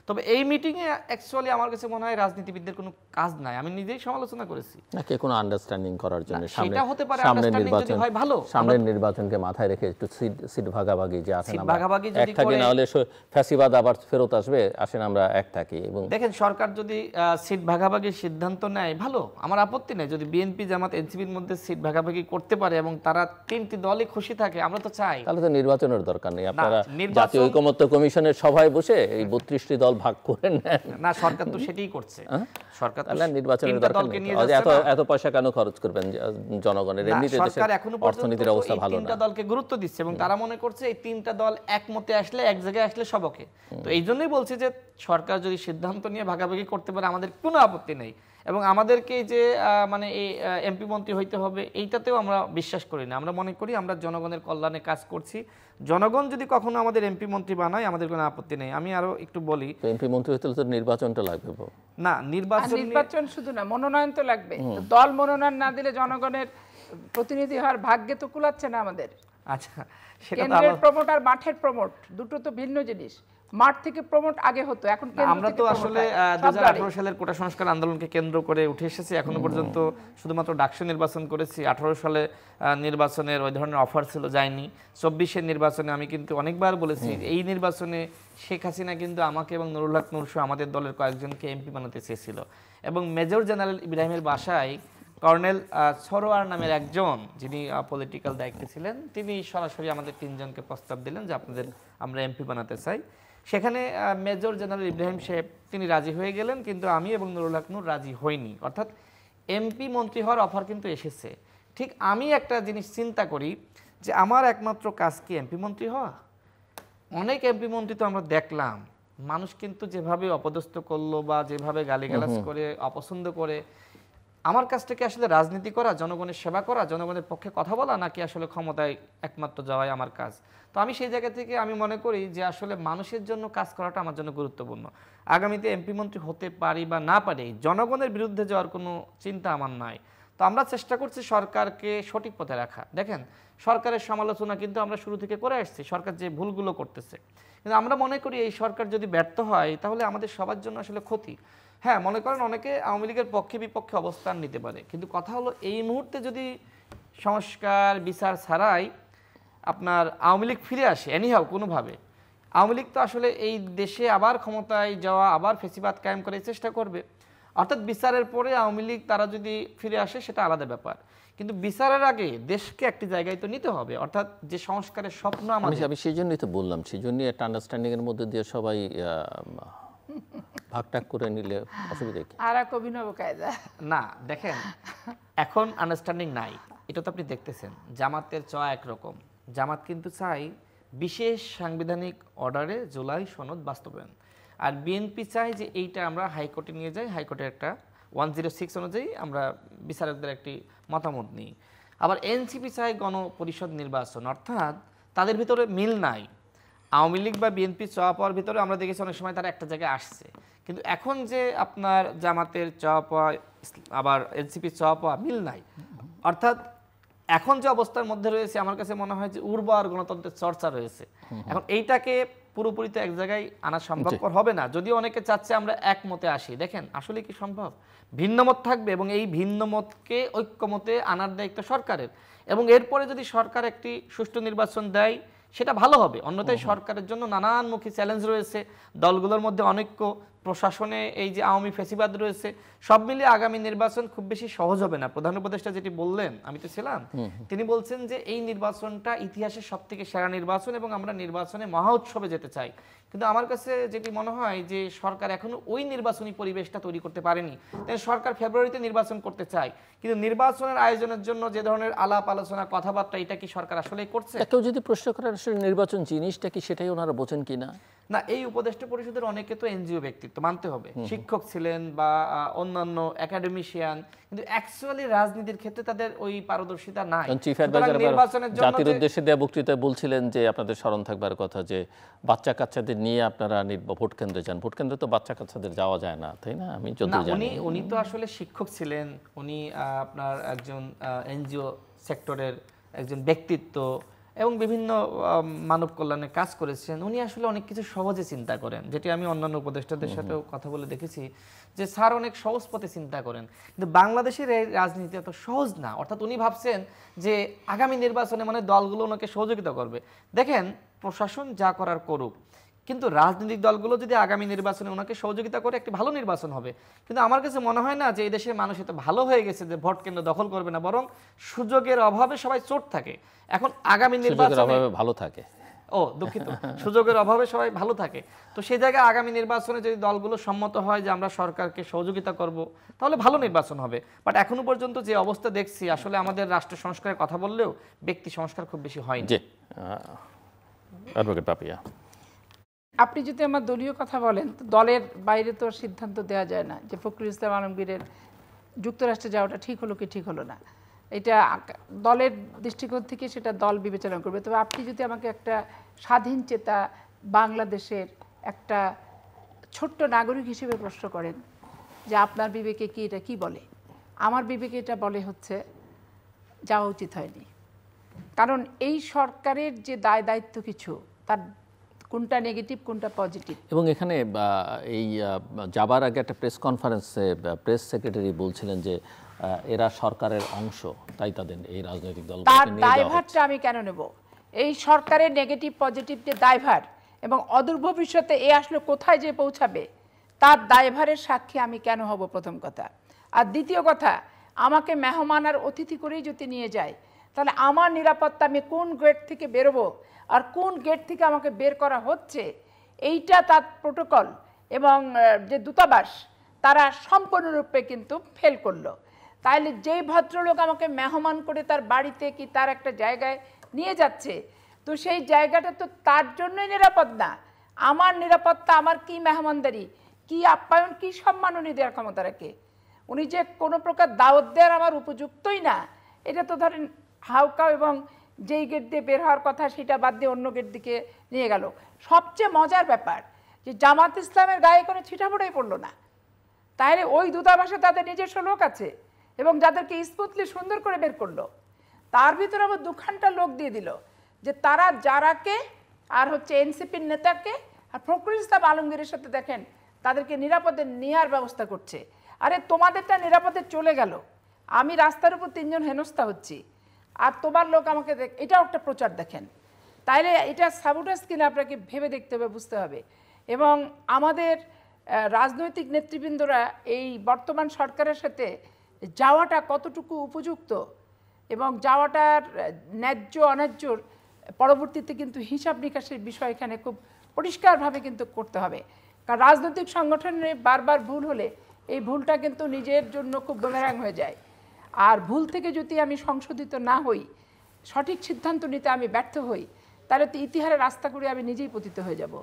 তবে এই মিটিংয়ে অ্যাকচুয়ালি আমার কাছে মনে হয় রাজনীতিবিদদের কোনো কাজ নাই, আমি নিজেই সমালোচনা করেছি। নাকি কোনো আন্ডারস্ট্যান্ডিং করার জন্য সেটা হতে পারে, আন্ডারস্ট্যান্ডিং যদি হয় ভালো। সামনের নির্বাচনকে মাথায় রেখে একটু সিট ভাগাভাগি, যে আসেন আমরা ভাগাভাগি এক থাকি, না হলে ফ্যাসিবাদ আবার ফেরত আসবে, আসেন আমরা এক থাকি। এবং দেখেন সরকার যদি সিট ভাগাভাগির সিদ্ধান্ত নেয় ভালো, আমার আপত্তি নেই। যদি বিএনপি জামাত এনসিপির মধ্যে সিট ভাগাভাগি করতে পারে এবং তারা 3টি দলই খুশি থাকে, আমরা তো চাই। তাহলে তো নির্বাচনের দরকার নেই, আপনারা জাতীয় ঐকমত্য কমিশনের সভায় বসে এই 32টি দল ভাগ করে নেন। না, সরকার তো সেটাই করছে। সরকার তো নির্বাচনের দরকার নেই, এত পয়সা কেন খরচ করবেন জনগণের? এমনিতে দেশের অর্থনীতির অবস্থা ভালো না। 3টা দলকে গুরুত্ব দিচ্ছে এবং তারা মনে করছে এই 3টা দল একমতে আসলে, এক জায়গায় আসলে সবকে। তো এই জন্যই বলছি যে সরকার যদি সিদ্ধান্ত নিয়ে ভাগাভাগি করতে পারে আমাদের কোনো আপত্তি নেই। এবং আমাদেরকে যে মানে এই এমপি মন্ত্রী হইতে হবে এইটাতেও আমরা বিশ্বাস করি না। আমরা মনে করি আমরা জনগণের কল্যাণে কাজ করছি, জনগণ যদি কখনো আমাদের এমপি মন্ত্রী বানায় আমাদের কোনো আপত্তি নেই। আমি আরো একটু বলি, এমপি মন্ত্রী হতে হলে তো নির্বাচনটা লাগবে। না আর নির্বাচন নির্বাচন শুধু না, মনোনয়ন তো লাগবে। তো দল মনোনয়ন না দিলে জনগণের প্রতিনিধি হওয়ার ভাগ্যে তো কুলাচ্ছে না আমাদের। আচ্ছা, সেটা তো কেন্দ্রের প্রমোট আর মাঠের প্রমোট দুটো তো ভিন্ন জিনিস। মাঠ থেকে প্রমোট আগে হতো, এখন আমরা তো আসলে 2018 সালের কোটা সংস্কার আন্দোলনকে কেন্দ্র করে উঠে এসেছি, এখনো পর্যন্ত শুধুমাত্র ডাকসু নির্বাচন করেছি। 18 সালে নির্বাচনের ওই ধরনের অফার ছিল, যায়নি। 24-এর নির্বাচনে আমি কিন্তু অনেকবার বলেছি এই নির্বাচনে শেখ হাসিনা কিন্তু আমাকে এবং নুরুল হক নূর সহ আমাদের দলের কয়েকজনকে এমপি বানাতে চেয়েছিল, এবং মেজর জেনারেল ইব্রাহিমের বাসায় কর্নেল সরোয়ার নামের একজন যিনি পলিটিক্যাল দায়িত্বে ছিলেন, তিনি সরাসরি আমাদের 3 জনকে প্রস্তাব দিলেন যে আপনাদের আমরা এমপি বানাতে চাই। সেখানে মেজর জেনারেল ইব্রাহিম সাহেব তিনি রাজি হয়ে গেলেন, কিন্তু আমি এবং নুরুল হক নূর রাজি হইনি। অর্থাৎ এমপি মন্ত্রী হওয়ার অফার কিন্তু এসেছে। ঠিক আমি একটা জিনিস চিন্তা করি যে আমার একমাত্র কাজ কি এমপি মন্ত্রী হওয়া? অনেক এমপি মন্ত্রী তো আমরা দেখলাম, মানুষ কিন্তু যেভাবে অপদস্থ করলো বা যেভাবে গালিগালাজ করে অপছন্দ করে, আমার কাজটাকে আসলে রাজনীতি করা, জনগণের সেবা করা, জনগণের পক্ষে কথা বলা, নাকি আসলে ক্ষমতায় একমাত্র যাওয়াই আমার কাজ? তো আমি সেই জায়গা থেকে আমি মনে করি যে আসলে মানুষের জন্য কাজ করাটা আমার জন্য গুরুত্বপূর্ণ। আগামীতে এমপি মন্ত্রী হতে পারি বা না পারি, জনগণের বিরুদ্ধে যাওয়ার কোনো চিন্তা আমার নাই। তো আমরা চেষ্টা করছি সরকারকে সঠিক পথে রাখা। দেখেন, সরকারের সমালোচনা কিন্তু আমরা শুরু থেকে করে আসছি, সরকার যে ভুলগুলো করতেছে। কিন্তু আমরা মনে করি এই সরকার যদি ব্যর্থ হয় তাহলে আমাদের সবার জন্য আসলে ক্ষতি। হ্যাঁ, মনে করেন অনেকে আওয়ামী লীগের পক্ষে বিপক্ষে অবস্থান নিতে পারে, কিন্তু কথা হলো এই মুহূর্তে যদি সংস্কার বিচার ছাড়াই আপনার আওয়ামী লীগ ফিরে আসে এনিহাও কোনোভাবে, আওয়ামী লীগ তো আসলে এই দেশে আবার ক্ষমতায় যাওয়া, আবার ফেসিবাদ কায়েম করার চেষ্টা করবে। অর্থাৎ বিচারের পরে আওয়ামী লীগ তারা যদি ফিরে আসে সেটা আলাদা ব্যাপার, কিন্তু বিচারের আগে দেশকে একটি জায়গায় তো নিতে হবে। অর্থাৎ যে সংস্কারের স্বপ্ন আমি সেই জন্যই তো বললাম, সেই জন্যই একটা আন্ডারস্ট্যান্ডিং এর মধ্যে দিয়ে সবাই ভাগটাক করে নিলে অসুবিধা কি? আর এক অভিনব কায়দা না, দেখেন এখন আন্ডারস্ট্যান্ডিং নাই, এটা তো আপনি দেখতেছেন। জামাতের চাওয়া একরকম, জামাত কিন্তু চাই বিশেষ সাংবিধানিক অর্ডারে জুলাই সনদ বাস্তবায়ন, আর বিএনপি চাই যে এইটা আমরা হাইকোর্টে নিয়ে যাই, হাইকোর্টের একটা 106 অনুযায়ী আমরা বিচারকদের একটি মতামত নিই। আবার এনসিপি চাই গণপরিষদ নির্বাচন, অর্থাৎ তাদের ভিতরে মিল নাই। আওয়ামী লীগ বা বিএনপি চাওয়া পাওয়ার ভিতরে আমরা দেখেছি অনেক সময় তারা একটা জায়গায় আসছে, কিন্তু এখন যে আপনার জামাতের চাওয়া পাওয়া আবার এনসিপির চাওয়া পাওয়া মিল নাই। অর্থাৎ এখন যে অবস্থার মধ্যে রয়েছে আমার কাছে মনে হয় যে উর্বর গণতন্ত্রের চর্চা রয়েছে। এখন এইটাকে পুরোপুরি তো এক জায়গায় আনা সম্ভবপর হবে না, যদিও অনেকে চাচ্ছে আমরা একমতে আসি। দেখেন আসলে কি সম্ভব? ভিন্নমত থাকবে, এবং এই ভিন্নমতকে ঐক্যমতে আনার দায়িত্ব সরকারের, এবং এরপরে যদি সরকার একটি সুষ্ঠু নির্বাচন দেয় সেটা ভালো হবে। অন্যথায় সরকারের জন্য নানানমুখী চ্যালেঞ্জ রয়েছে, দলগুলোর মধ্যে অনৈক্য, প্রশাসনে এই যে আওয়ামী ফ্যাসিবাদ রয়েছে, সব মিলিয়ে আগামী নির্বাচন খুব বেশি সহজ হবে না। প্রধান উপদেষ্টা যেটি বললেন, আমি তো ছিলাম, তিনি বলছেন যে এই নির্বাচনটা ইতিহাসের সবথেকে সেরা নির্বাচন এবং আমরা নির্বাচনে মহা উৎসবে যেতে চাই। কিন্তু আমার কাছে যেটি মনে হয় যে সরকার এখনো ওই নির্বাচনী পরিবেশটা তৈরি করতে পারেনি। তাই সরকার ফেব্রুয়ারিতে নির্বাচন করতে চায়, কিন্তু নির্বাচনের আয়োজনের জন্য যে ধরনের আলাপ আলোচনা কথাবার্তা, এটা কি সরকার আসলেই করছে? কেউ যদি প্রশ্ন করেন আসলে নির্বাচন জিনিসটা কি, সেটাই ওনারা বোঝেন কিনা। না, এই উপদেষ্টা পরিষদের অনেকে তো এনজিও ব্যক্তিত্ব, মানতে হবে, শিক্ষক ছিলেন বা অন্যান্য একাডেমিশিয়ান, কিন্তু অ্যাকচুয়ালি রাজনীতির ক্ষেত্রে তাদের ওই পারদর্শিতা নাই। চিফ অ্যাডভাইজার জাতির উদ্দেশ্যে দেওয়া বক্তৃতায় বলছিলেন যে আপনাদের স্মরণ থাকবার কথা যে বাচ্চা কাচ্চাদের নিয়ে আপনারা ভোট কেন্দ্রে যান। ভোট কেন্দ্রে তো বাচ্চা কাচ্চাদের যাওয়া যায় না, তাই না? আমি যতদূর জানি উনি তো আসলে শিক্ষক ছিলেন, উনি আপনার একজন এনজিও সেক্টরের একজন ব্যক্তিত্ব এবং বিভিন্ন মানব কল্যাণে কাজ করেছেন। উনি আসলে অনেক কিছু সহজে চিন্তা করেন, যেটি আমি অন্যান্য উপদেষ্টাদের সাথেও কথা বলে দেখেছি যে স্যার অনেক সহজ পথে চিন্তা করেন। কিন্তু বাংলাদেশের এই রাজনীতি এত সহজ না। অর্থাৎ উনি ভাবছেন যে আগামী নির্বাচনে মানে দলগুলো ওনাকে সহযোগিতা করবে। দেখেন, প্রশাসন যা করার করুক, কিন্তু রাজনৈতিক দলগুলো যদি আগামী নির্বাচনে ওনাকে সহযোগিতা করে একটি ভালো নির্বাচন হবে। কিন্তু আমার কাছে মনে হয় না যে এই দেশের মানুষ এত ভালো হয়ে গেছে যে ভোট কেন্দ্র দখল করবে না, বরং সুযোগের অভাবে সবাই চোট থাকে। এখন আগামী নির্বাচনে ভালো থাকে, দুঃখিত, সুযোগের অভাবে সবাই ভালো থাকে। তো সেই জায়গায় আগামী নির্বাচনে যদি দলগুলো সম্মত হয় যে আমরা সরকারকে সহযোগিতা করব, তাহলে ভালো নির্বাচন হবে। বাট এখনো পর্যন্ত যে অবস্থা দেখছি, আসলে আমাদের রাষ্ট্র সংস্কারের কথা বললেও ব্যক্তি সংস্কার খুব বেশি হয়নি। অ্যাডভোকেট পাপিয়া, আপনি যদি আমার দলীয় কথা বলেন, তো দলের বাইরে তো সিদ্ধান্ত দেওয়া যায় না যে ফখরুল ইসলাম আলমগীরের যুক্তরাষ্ট্রে যাওয়াটা ঠিক হলো কি ঠিক হলো না, এটা দলের দৃষ্টিকোণ থেকে সেটা দল বিবেচনা করবে। তবে আপনি যদি আমাকে একটা স্বাধীন চেতা বাংলাদেশের একটা ছোট্ট নাগরিক হিসেবে প্রশ্ন করেন যে আপনার বিবেকে কি এটা কি বলে, আমার বিবেকে এটা বলে হচ্ছে যাওয়া উচিত হয়নি। কারণ এই সরকারের যে দায় দায়িত্ব কিছু, তার কোনটা নেগেটিভ কোনটা পজিটিভ। এবং এখানে এই যাবার আগে একটা প্রেস কনফারেন্সে প্রেস সেক্রেটারি বলছিলেন যে এরা সরকারের অংশ, তাই তাদের এই রাজনৈতিক দল তার দায়ভারটা আমি কেন নেব? এই সরকারের নেগেটিভ পজিটিভ যে দায়ভার এবং অদূর ভবিষ্যতে এ আসলে কোথায় যে পৌঁছাবে তার দায়ভারের সাক্ষী আমি কেন হব, প্রথম কথা। আর দ্বিতীয় কথা, আমাকে মেহমান আর অতিথি করেই যদি নিয়ে যায়, তাহলে আমার নিরাপত্তা, আমি কোন গেট থেকে বেরোবো আর কোন গেট থেকে আমাকে বের করা হচ্ছে, এইটা তার প্রোটোকল এবং যে দূতাবাস তারা সম্পূর্ণরূপে কিন্তু ফেল করলো। তাহলে যেই ভদ্রলোক আমাকে মেহমান করে তার বাড়িতে কি তার একটা জায়গায় নিয়ে যাচ্ছে, তো সেই জায়গাটা তো তার জন্যই নিরাপদ না। আমার নিরাপত্তা, আমার কি মেহমানদারি, কি আপ্যায়ন, কি সম্মান উনি দেওয়ার ক্ষমতা রাখে? উনি যে কোনো প্রকার দাওয়াত দেওয়ার আমার উপযুক্তই না, এটা তো ধরেন হাউকাও এবং যেই গেট দিয়ে বের হওয়ার কথা সেটা বাদ দিয়ে অন্য গেট দিকে নিয়ে গেল। সবচেয়ে মজার ব্যাপার যে জামাত ইসলামের গায়ে কোনো ছিটাফোটাই পড়লো না। তাহলে ওই দূতাবাসে তাদের নিজস্ব লোক আছে এবং যাদেরকে স্মুথলি সুন্দর করে বের করলো, তার ভিতরে আবার দুখানটা লোক দিয়ে দিল যে তারা যারাকে আর হচ্ছে এনসিপির নেতাকে আর ফখরুল ইসলাম আলমগীরের সাথে দেখেন তাদেরকে নিরাপদে নেওয়ার ব্যবস্থা করছে। আরে তোমাদেরটা নিরাপদে চলে গেল, আমি রাস্তার উপর 3 জন হেনস্থা হচ্ছি আর তোমার লোক আমাকে এটাও একটা প্রচার দেখেন। তাইলে এটা সাবোটাজ কিনা আপনাকে ভেবে দেখতে হবে, বুঝতে হবে। এবং আমাদের রাজনৈতিক নেতৃবৃন্দরা এই বর্তমান সরকারের সাথে যাওয়াটা কতটুকু উপযুক্ত এবং যাওয়াটার ন্যায্য অন্যায্যর পরবর্তীতে কিন্তু হিসাব নিকাশের বিষয় এখানে খুব পরিষ্কারভাবে কিন্তু করতে হবে। কারণ রাজনৈতিক সংগঠনে বারবার ভুল হলে এই ভুলটা কিন্তু নিজের জন্য খুব বুমেরাং হয়ে যায়। আর ভুল থেকে যদি আমি সংশোধিত না হই, সঠিক সিদ্ধান্ত নিতে আমি ব্যর্থ হই, তাহলে তো ইতিহারে রাস্তা করে আমি নিজেই পতিত হয়ে যাব।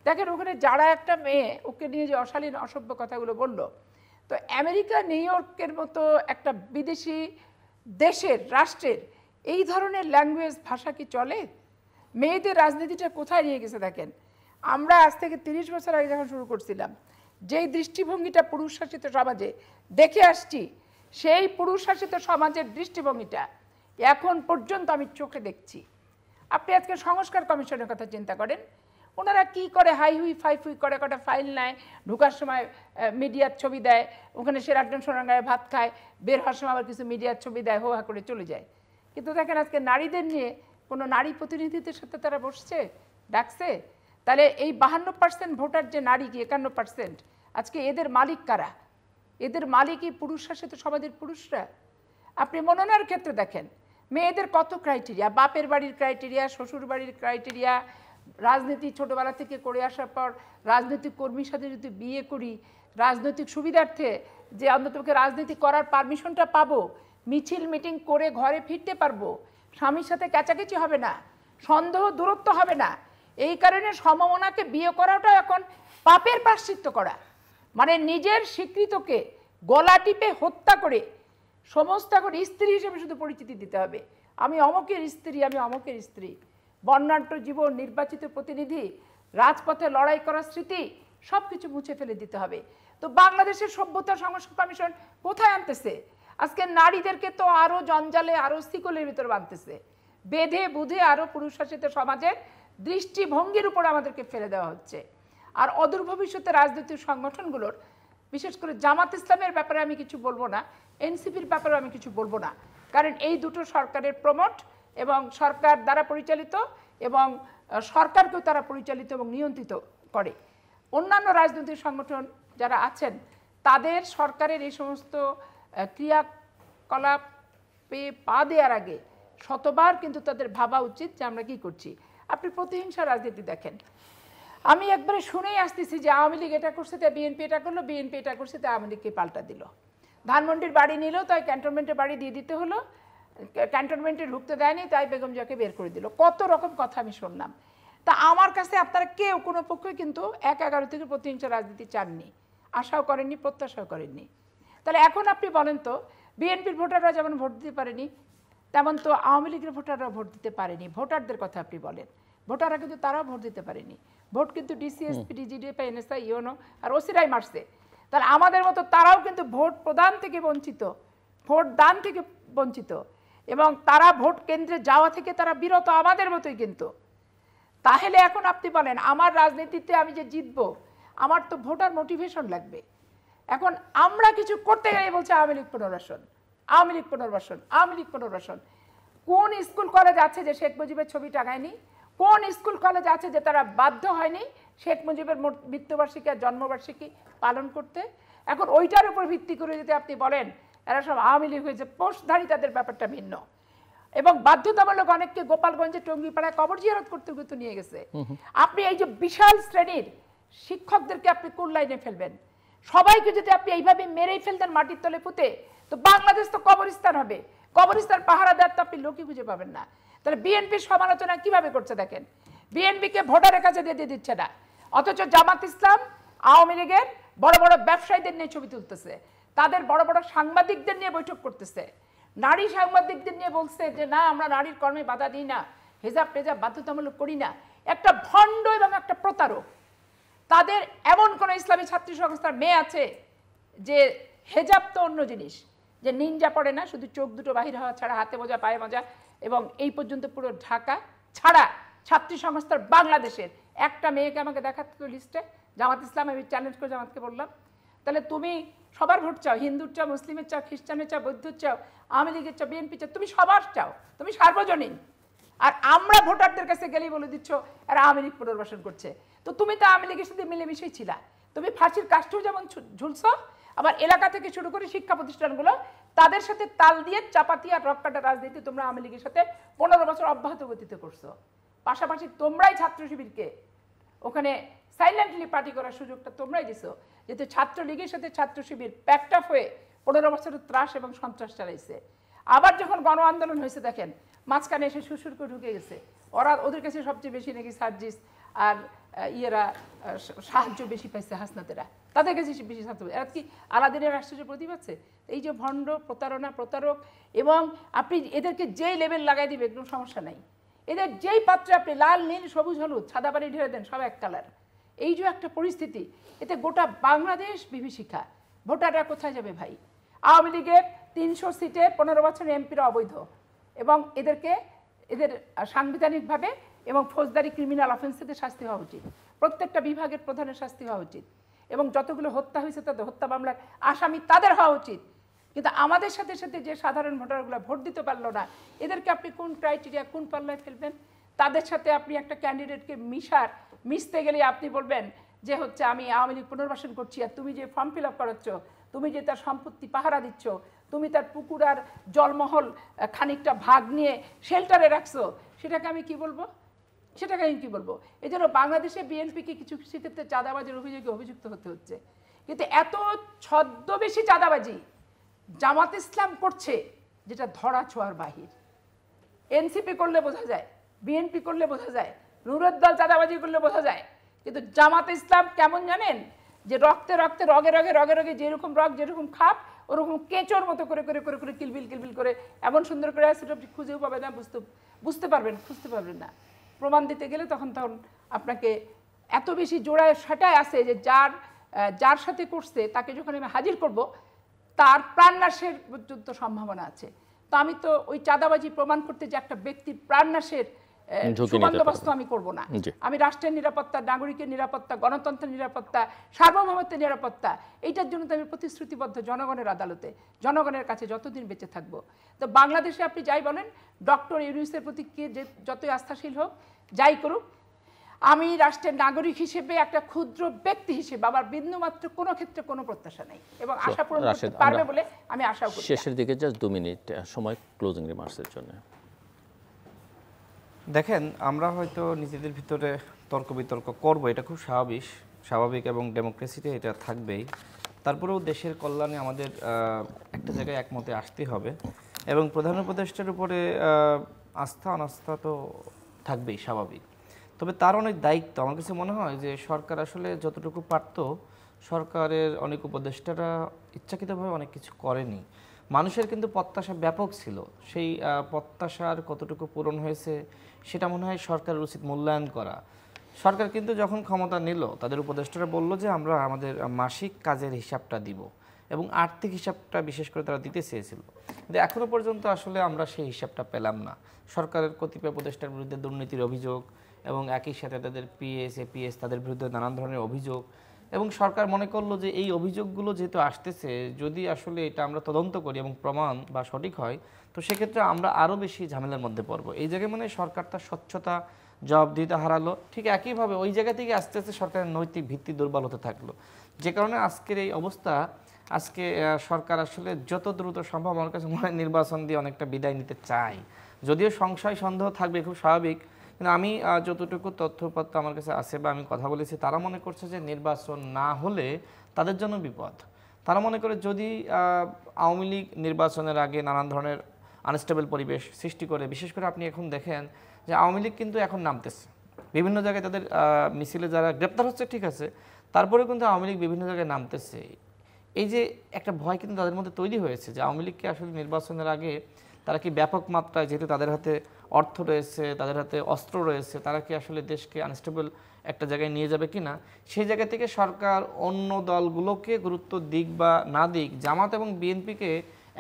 দেখেন ওখানে যারা একটা মেয়ে ওকে নিয়ে যে অশালীন অসভ্য কথাগুলো বলল, তো আমেরিকা নিউ ইয়র্কের মতো একটা বিদেশি দেশের রাষ্ট্রের এই ধরনের ল্যাঙ্গুয়েজ ভাষা কি চলে? মেয়েদের রাজনীতিটা কোথায় নিয়ে গেছে দেখেন। আমরা আজ থেকে 30 বছর আগে যখন শুরু করছিলাম, যেই দৃষ্টিভঙ্গিটা পুরুষ শাসিত সমাজে দেখে আসছি, সেই পুরুষ শাসিত সমাজের দৃষ্টিভঙ্গিটা এখন পর্যন্ত আমি চোখে দেখছি। আপনি আজকে সংস্কার কমিশনের কথা চিন্তা করেন, ওনারা কি করে, হাই হুই ফাই ফুই করে, কটা ফাইল নেয়, ঢোকার সময় মিডিয়ার ছবি দেয়, ওখানে সেরাটন সোনাগায়ে ভাত খায়, বের হওয়ার সময় আবার কিছু মিডিয়ার ছবি দেয়, হো হা করে চলে যায়। কিন্তু দেখেন আজকে নারীদের নিয়ে কোনো নারী প্রতিনিধিদের সাথে তারা বসছে, ডাকছে? তাহলে এই 52% ভোটার যে নারী, কি 51%, আজকে এদের মালিক কারা? এদের মালিকই পুরুষ শাসিত সমাজের পুরুষরা। আপনি মনোনয়নের ক্ষেত্রে দেখেন মেয়েদের কত ক্রাইটেরিয়া, বাপের বাড়ির ক্রাইটেরিয়া, শ্বশুর বাড়ির ক্রাইটেরিয়া, রাজনীতি ছোটোবেলা থেকে করে আসার পর রাজনৈতিক কর্মীর সাথে যদি বিয়ে করি, রাজনৈতিক সুবিধার্থে যে অন্ততপক্ষে রাজনীতি করার পারমিশনটা পাবো, মিছিল মিটিং করে ঘরে ফিরতে পারবো, স্বামীর সাথে ক্যাচাকেচি হবে না, সন্দেহ দূরত্ব হবে না, এই কারণে সমমনাকে বিয়ে করাটা এখন পাপের প্রায়শ্চিত্ত করা, মানে নিজের স্বীকৃতকে গলা টিপে হত্যা করে সমস্ত এখন স্ত্রী হিসেবে শুধু পরিচিতি দিতে হবে। আমি অমকের স্ত্রী, আমি অমকের স্ত্রী। বর্ণাঢ্য জীবন, নির্বাচিত প্রতিনিধি, রাজপথে লড়াই করার স্মৃতি সব কিছু মুছে ফেলে দিতে হবে। তো বাংলাদেশের সভ্যতা সংস্কার কমিশন কোথায় আনতেছে? আজকে নারীদেরকে তো আরও জঞ্জালে, আরও শিকলের ভিতর বাঁধতেছে, বেঁধে বুধে আরও পুরুষ শাসিত সমাজের দৃষ্টিভঙ্গির উপর আমাদেরকে ফেলে দেওয়া হচ্ছে। আর অদূর ভবিষ্যতে রাজনৈতিক সংগঠনগুলোর, বিশেষ করে জামাত ইসলামের ব্যাপারে আমি কিছু বলবো না, এনসিপির ব্যাপারে আমি কিছু বলবো না, কারণ এই দুটো সরকারের প্রমোট এবং সরকার দ্বারা পরিচালিত এবং সরকারকেও তারা পরিচালিত এবং নিয়ন্ত্রিত করে। অন্যান্য রাজনৈতিক সংগঠন যারা আছেন তাদের সরকারের এই সমস্ত ক্রিয়াকলাপে পা দেওয়ার আগে শতবার কিন্তু তাদের ভাবা উচিত যে আমরা কি করছি। আপনি প্রতিহিংসা রাজনীতি দেখেন, আমি একবারে শুনেই আসতেছি যে আওয়ামী লীগ এটা করছে তাই বিএনপি এটা করলো, বিএনপি এটা করছে তাই আওয়ামী লীগকে পাল্টা দিল, ধানমন্ডির বাড়ি নিল তাই ক্যান্টনমেন্টের বাড়ি দিয়ে দিতে হলো, ক্যান্টনমেন্টে ঢুকতে দেয়নি তাই বেগম জিয়াকে বের করে দিল, কত রকম কথা আমি শুনলাম। তা আমার কাছে আপনারা কেউ কোনো পক্ষই কিন্তু 1-11 থেকে প্রতিহিংসা রাজনীতি চাননি, আশাও করেননি, প্রত্যাশাও করেননি। তাহলে এখন আপনি বলেন তো বিএনপির ভোটাররা যেমন ভোট দিতে পারেনি, তেমন তো আওয়ামী লীগের ভোটাররা ভোট দিতে পারেনি। ভোটারদের কথা আপনি বলেন, ভোটাররা কিন্তু তারাও ভোট দিতে পারেনি। ভোট কিন্তু ডিসিএসপি, ডিজিডিএফ, এনএসআই, ইউনো আর ওসিরাই মারছে। তাহলে আমাদের মতো তারাও কিন্তু ভোট প্রদান থেকে বঞ্চিত, ভোট দান থেকে বঞ্চিত, এবং তারা ভোট কেন্দ্রে যাওয়া থেকে তারা বিরত আমাদের মতোই কিন্তু। তাহলে এখন আপনি বলেন আমার রাজনীতিতে আমি যে জিতবো, আমার তো ভোটার মোটিভেশন লাগবে। এখন আমরা কিছু করতে গেলে বলছে আওয়ামী লীগ পুনর্বাসন, আওয়ামী লীগ পুনর্বাসন, আওয়ামী লীগ পুনর্বাসন। কোন স্কুল কলেজ আছে যে শেখ মুজিবের ছবি টাঙায়নি? কোন স্কুল কলেজ আছে যে তারা বাধ্য হয়নি শেখ মুজিবের মৃত্যুবার্ষিকী আর জন্মবার্ষিকী পালন করতে? এখন ওইটার উপর ভিত্তি করে যদি আপনি বলেন এরা সব আওয়ামী লীগ হয়েছে, পোস্টধারী, তাদের ব্যাপারটা ভিন্ন। এবং বাধ্যতামূলক অনেককে গোপালগঞ্জে টঙ্গিপাড়ায় কবর জিয়ারত করতে কিন্তু নিয়ে গেছে। আপনি এই যে বিশাল শ্রেণীর শিক্ষকদেরকে আপনি কোন লাইনে ফেলবেন? সবাইকে যদি আপনি এইভাবে মেরেই ফেলতেন মাটির তলে পুঁতে, তো বাংলাদেশ তো কবরস্থান হবে। কবরস্থান পাহারাদার তো আপনি লোকই খুঁজে পাবেন না। তাহলে বিএনপির সমালোচনা কিভাবে করছে দেখেন, বিএনপিকে ভোটারের কাছে দিয়ে দিচ্ছে না, অথচ জামাত ইসলাম আওয়ামী লীগের বড় বড় ব্যবসায়ীদের নিয়ে ছবি তুলতেছে, তাদের বড় বড় সাংবাদিকদের নিয়ে বৈঠক করতেছে, নারী সাংবাদিকদের নিয়ে বলছে যে না আমরা নারীর কর্মে বাধা দিই না, হেজাব টেজাব বাধ্যতামূলক করি না। একটা ভণ্ড এবং একটা প্রতারক। তাদের এমন কোন ইসলামী ছাত্রী সংস্থার মেয়ে আছে যে হেজাব তো অন্য জিনিস, যে নিনজা পড়ে না, শুধু চোখ দুটো বাহির হওয়া ছাড়া, হাতে মোজা পায়ে মোজা, এবং এই পর্যন্ত পুরো ঢাকা ছাড়া ছাত্রী সংস্থার বাংলাদেশের একটা মেয়েকে আমাকে দেখাতে তো লিস্টে। জামাত ইসলাম, আমি চ্যালেঞ্জ করে জামাতকে বললাম, তাহলে তুমি সবার ভোট চাও, হিন্দুর চাও, মুসলিমের চাও, খ্রিস্টানের চাও, বৌদ্ধর চাও, আওয়ামী লীগের চাও, বিএনপি চাও, তুমি সবার চাও, তুমি সার্বজনীন। আর আমরা ভোটারদের কাছে গেলেই বলে দিচ্ছ এরা আওয়ামী লীগ পুনর্বাসন করছে। তো তুমি তো আওয়ামী লীগের সাথে মিলেমিশেই ছিলা, তুমি ফাঁসির কাষ্ঠেও যেমন ঝুলছ, আবার এলাকা থেকে শুরু করে শিক্ষা প্রতিষ্ঠানগুলো তাদের সাথে তাল দিয়ে চাপাতি আর রক্কাটা রাজনীতি তোমরা আওয়ামী লীগের সাথে 15 বছর অব্যাহত গতিতে করছো। পাশাপাশি তোমরাই ছাত্র শিবিরকে ওখানে সাইলেন্টলি পার্টি করার সুযোগটা তোমরাই দিছো, যেহেতু ছাত্রলীগের সাথে ছাত্র শিবির প্যাকড আপ হয়ে 15 বছরের ত্রাস এবং সন্ত্রাস চালাইছে। আবার যখন গণ আন্দোলন হয়েছে দেখেন মাঝখানে এসে সুসুর করে ঢুকে গেছে, ওদের কাছে সবচেয়ে বেশি নাকি সার্জিস আর ইয়েরা সাহায্য বেশি পাইছে, হাসনাতেরা তাদের কাছে বেশি ছাত্র। এরা কি আলাদিনের আশ্চর্য প্রদীপ আছে? এই যে ভণ্ড, প্রতারণা, প্রতারক, এবং আপনি এদেরকে যেই লেভেল লাগাই দিবে কোনো সমস্যা নাই, এদের যেই পাত্রে আপনি লাল, নীল, সবুজ, হলুদ, সাদা পানি ঢেলে দেন সব এক কালার। এই যে একটা পরিস্থিতি, এতে গোটা বাংলাদেশ বিভীষিকা। ভোটাররা কোথায় যাবে ভাই? আওয়ামী লীগের 300 সিটে 15 বছরের এমপিরা অবৈধ, এবং এদের সাংবিধানিকভাবে এবং ফৌজদারি ক্রিমিনাল অফেন্সেতে শাস্তি হওয়া উচিত, প্রত্যেকটা বিভাগের প্রধানের শাস্তি হওয়া উচিত, এবং যতগুলো হত্যা হয়েছে তাদের হত্যা মামলার আসামি তাদের হওয়া উচিত। কিন্তু আমাদের সাথে সাথে যে সাধারণ ভোটারগুলো ভোট দিতে পারলো না, এদেরকে আপনি কোন ক্রাইটেরিয়া, কোন পাল্লায় ফেলবেন? তাদের সাথে আপনি একটা ক্যান্ডিডেটকে মিশতে গেলে আপনি বলবেন যে হচ্ছে আমি আওয়ামী লীগ পুনর্বাসন করছি, আর তুমি যে ফর্ম ফিল আপ করাচ্ছ, তুমি যে তার সম্পত্তি পাহারা দিচ্ছ, তুমি তার পুকুর আর জলমহল খানিকটা ভাগ নিয়ে শেল্টারে রাখছো, সেটাকে আমি কি বলবো? এই জন্য বাংলাদেশে বিএনপিকে কিছু ক্ষেত্রে চাঁদাবাজির অভিযোগে অভিযুক্ত হতে হচ্ছে। কিন্তু এত ছদ্মবেশী চাঁদাবাজি জামাত ইসলাম করছে যেটা ধরা ছোঁয়ার বাহির। এনসিপি করলে বোঝা যায়, বিএনপি করলে বোঝা যায়, নুরের দল চাঁদাবাজি করলে বোঝা যায়, কিন্তু জামাত ইসলাম কেমন জানেন? যে রক্তে রক্তে, রগে রগে, রগে রগে, যেরকম রগ যেরকম খাপ, ওরকম কেঁচোর মতো করে করে করে করে কিলবিল কিলবিল করে এমন সুন্দর করে আছে আপনি খুঁজেও পাবেন না, বুঝতে পারবেন, খুঁজতে পারবেন না। প্রমাণ দিতে গেলে তখন আপনাকে এত বেশি জোড়ায় সেটাই আছে যে যার সাথে করছে তাকে যখন আমি হাজির করব তার প্রাণনাশের পর্যন্ত সম্ভাবনা আছে। তো আমি তো ওই চাঁদাবাজি প্রমাণ করতে যে একটা ব্যক্তির প্রাণনাশের বন্দোবস্ত আমি করব না। আমি রাষ্ট্রের নিরাপত্তা, নাগরিকের নিরাপত্তা, গণতন্ত্রের নিরাপত্তা, সার্বভৌমত্বের নিরাপত্তা, এইটার জন্য তো আমি প্রতিশ্রুতিবদ্ধ জনগণের আদালতে, জনগণের কাছে যতদিন বেঁচে থাকবো। তো বাংলাদেশে আপনি যাই বলেন, ডক্টর ইউনূসের প্রতি কে যতই আস্থাশীল হোক, যাই করুক, আমি রাষ্ট্রের নাগরিক হিসেবে, একটা ক্ষুদ্র ব্যক্তি হিসেবে আমার বিন্দুমাত্র কোনো ক্ষেত্রে কোনো প্রত্যাশা নেই, এবং আশা পূরণ করতে পারবে বলে আমি আশাও করি। শেষের দিকে জাস্ট 2 মিনিট সময় ক্লোজিং রিমার্কসের জন্য। দেখেন, আমরা হয়তো নিজেদের ভিতরে তর্ক বিতর্ক করবো, এটা খুব স্বাভাবিক এবং ডেমোক্রেসিতে এটা থাকবেই। তারপরেও দেশের কল্যাণে আমাদের একটা জায়গায় একমতে আসতে হবে, এবং প্রধান উপদেষ্টার উপরে আস্থা অনাস্থা তো থাকবেই, স্বাভাবিক। তবে তার অনেক দায়িত্ব। আমার কাছে মনে হয় যে সরকার আসলে যতটুকু পারত, সরকারের অনেক উপদেষ্টারা ইচ্ছাকৃতভাবে অনেক কিছু করেনি। মানুষের কিন্তু প্রত্যাশা ব্যাপক ছিল, সেই প্রত্যাশার কতটুকু পূরণ হয়েছে সেটা মনে হয় সরকারের উচিত মূল্যায়ন করা। সরকার কিন্তু যখন ক্ষমতা নিল, তাদের উপদেষ্টারা বলল যে আমরা আমাদের মাসিক কাজের হিসাবটা দিব, এবং আর্থিক হিসাবটা বিশেষ করে তারা দিতে চেয়েছিল। কিন্তু এখনও পর্যন্ত আসলে আমরা সেই হিসাবটা পেলাম না। সরকারের কতিপয় উপদেষ্টার বিরুদ্ধে দুর্নীতির অভিযোগ, এবং একই সাথে তাদের পিএস এপিএস তাদের বিরুদ্ধে নানান ধরনের অভিযোগ, এবং সরকার মনে করলো যে এই অভিযোগগুলো যেহেতু আসতেছে, যদি আসলে এটা আমরা তদন্ত করি এবং প্রমাণ বা সঠিক হয়, তো সেক্ষেত্রে আমরা আরও বেশি ঝামেলার মধ্যে পড়বো। এই জায়গায় মানে সরকার তার স্বচ্ছতা জবাবদিহিতা হারালো। ঠিক একইভাবে ওই জায়গা থেকে আস্তে আস্তে সরকারের নৈতিক ভিত্তি দুর্বল হতে থাকলো, যে কারণে আজকের এই অবস্থা। আজকে সরকার আসলে যত দ্রুত সম্ভব আমার কাছে মনে হয় নির্বাচন দিয়ে অনেকটা বিদায় নিতে চায়। যদিও সংশয় সন্দেহ থাকবে, খুব স্বাভাবিক, কিন্তু আমি যতটুকু তথ্যপত্র আমার কাছে আছে বা আমি কথা বলেছি, তারা মনে করছে যে নির্বাচন না হলে তাদের জন্য বিপদ। তারা মনে করে যদি আওয়ামী লীগ নির্বাচনের আগে নানান ধরনের আনস্টেবল পরিবেশ সৃষ্টি করে, বিশেষ করে আপনি এখন দেখেন যে আওয়ামী লীগ কিন্তু এখন নামতেছে বিভিন্ন জায়গায়, তাদের মিছিলে যারা গ্রেপ্তার হচ্ছে ঠিক আছে, তারপরেও কিন্তু আওয়ামী লীগ বিভিন্ন জায়গায় নামতেছে। এই যে একটা ভয় কিন্তু তাদের মধ্যে তৈরি হয়েছে যে আওয়ামী লীগকে আসলে নির্বাচনের আগে তারা কি ব্যাপক মাত্রায়, যেহেতু তাদের হাতে অর্থ রয়েছে, তাদের হাতে অস্ত্র রয়েছে, তারা কি আসলে দেশকে আনস্টেবল একটা জায়গায় নিয়ে যাবে কিনা, সেই জায়গা থেকে সরকার অন্য দলগুলোকে গুরুত্ব দিক বা না দিক, জামাত এবং বিএনপিকে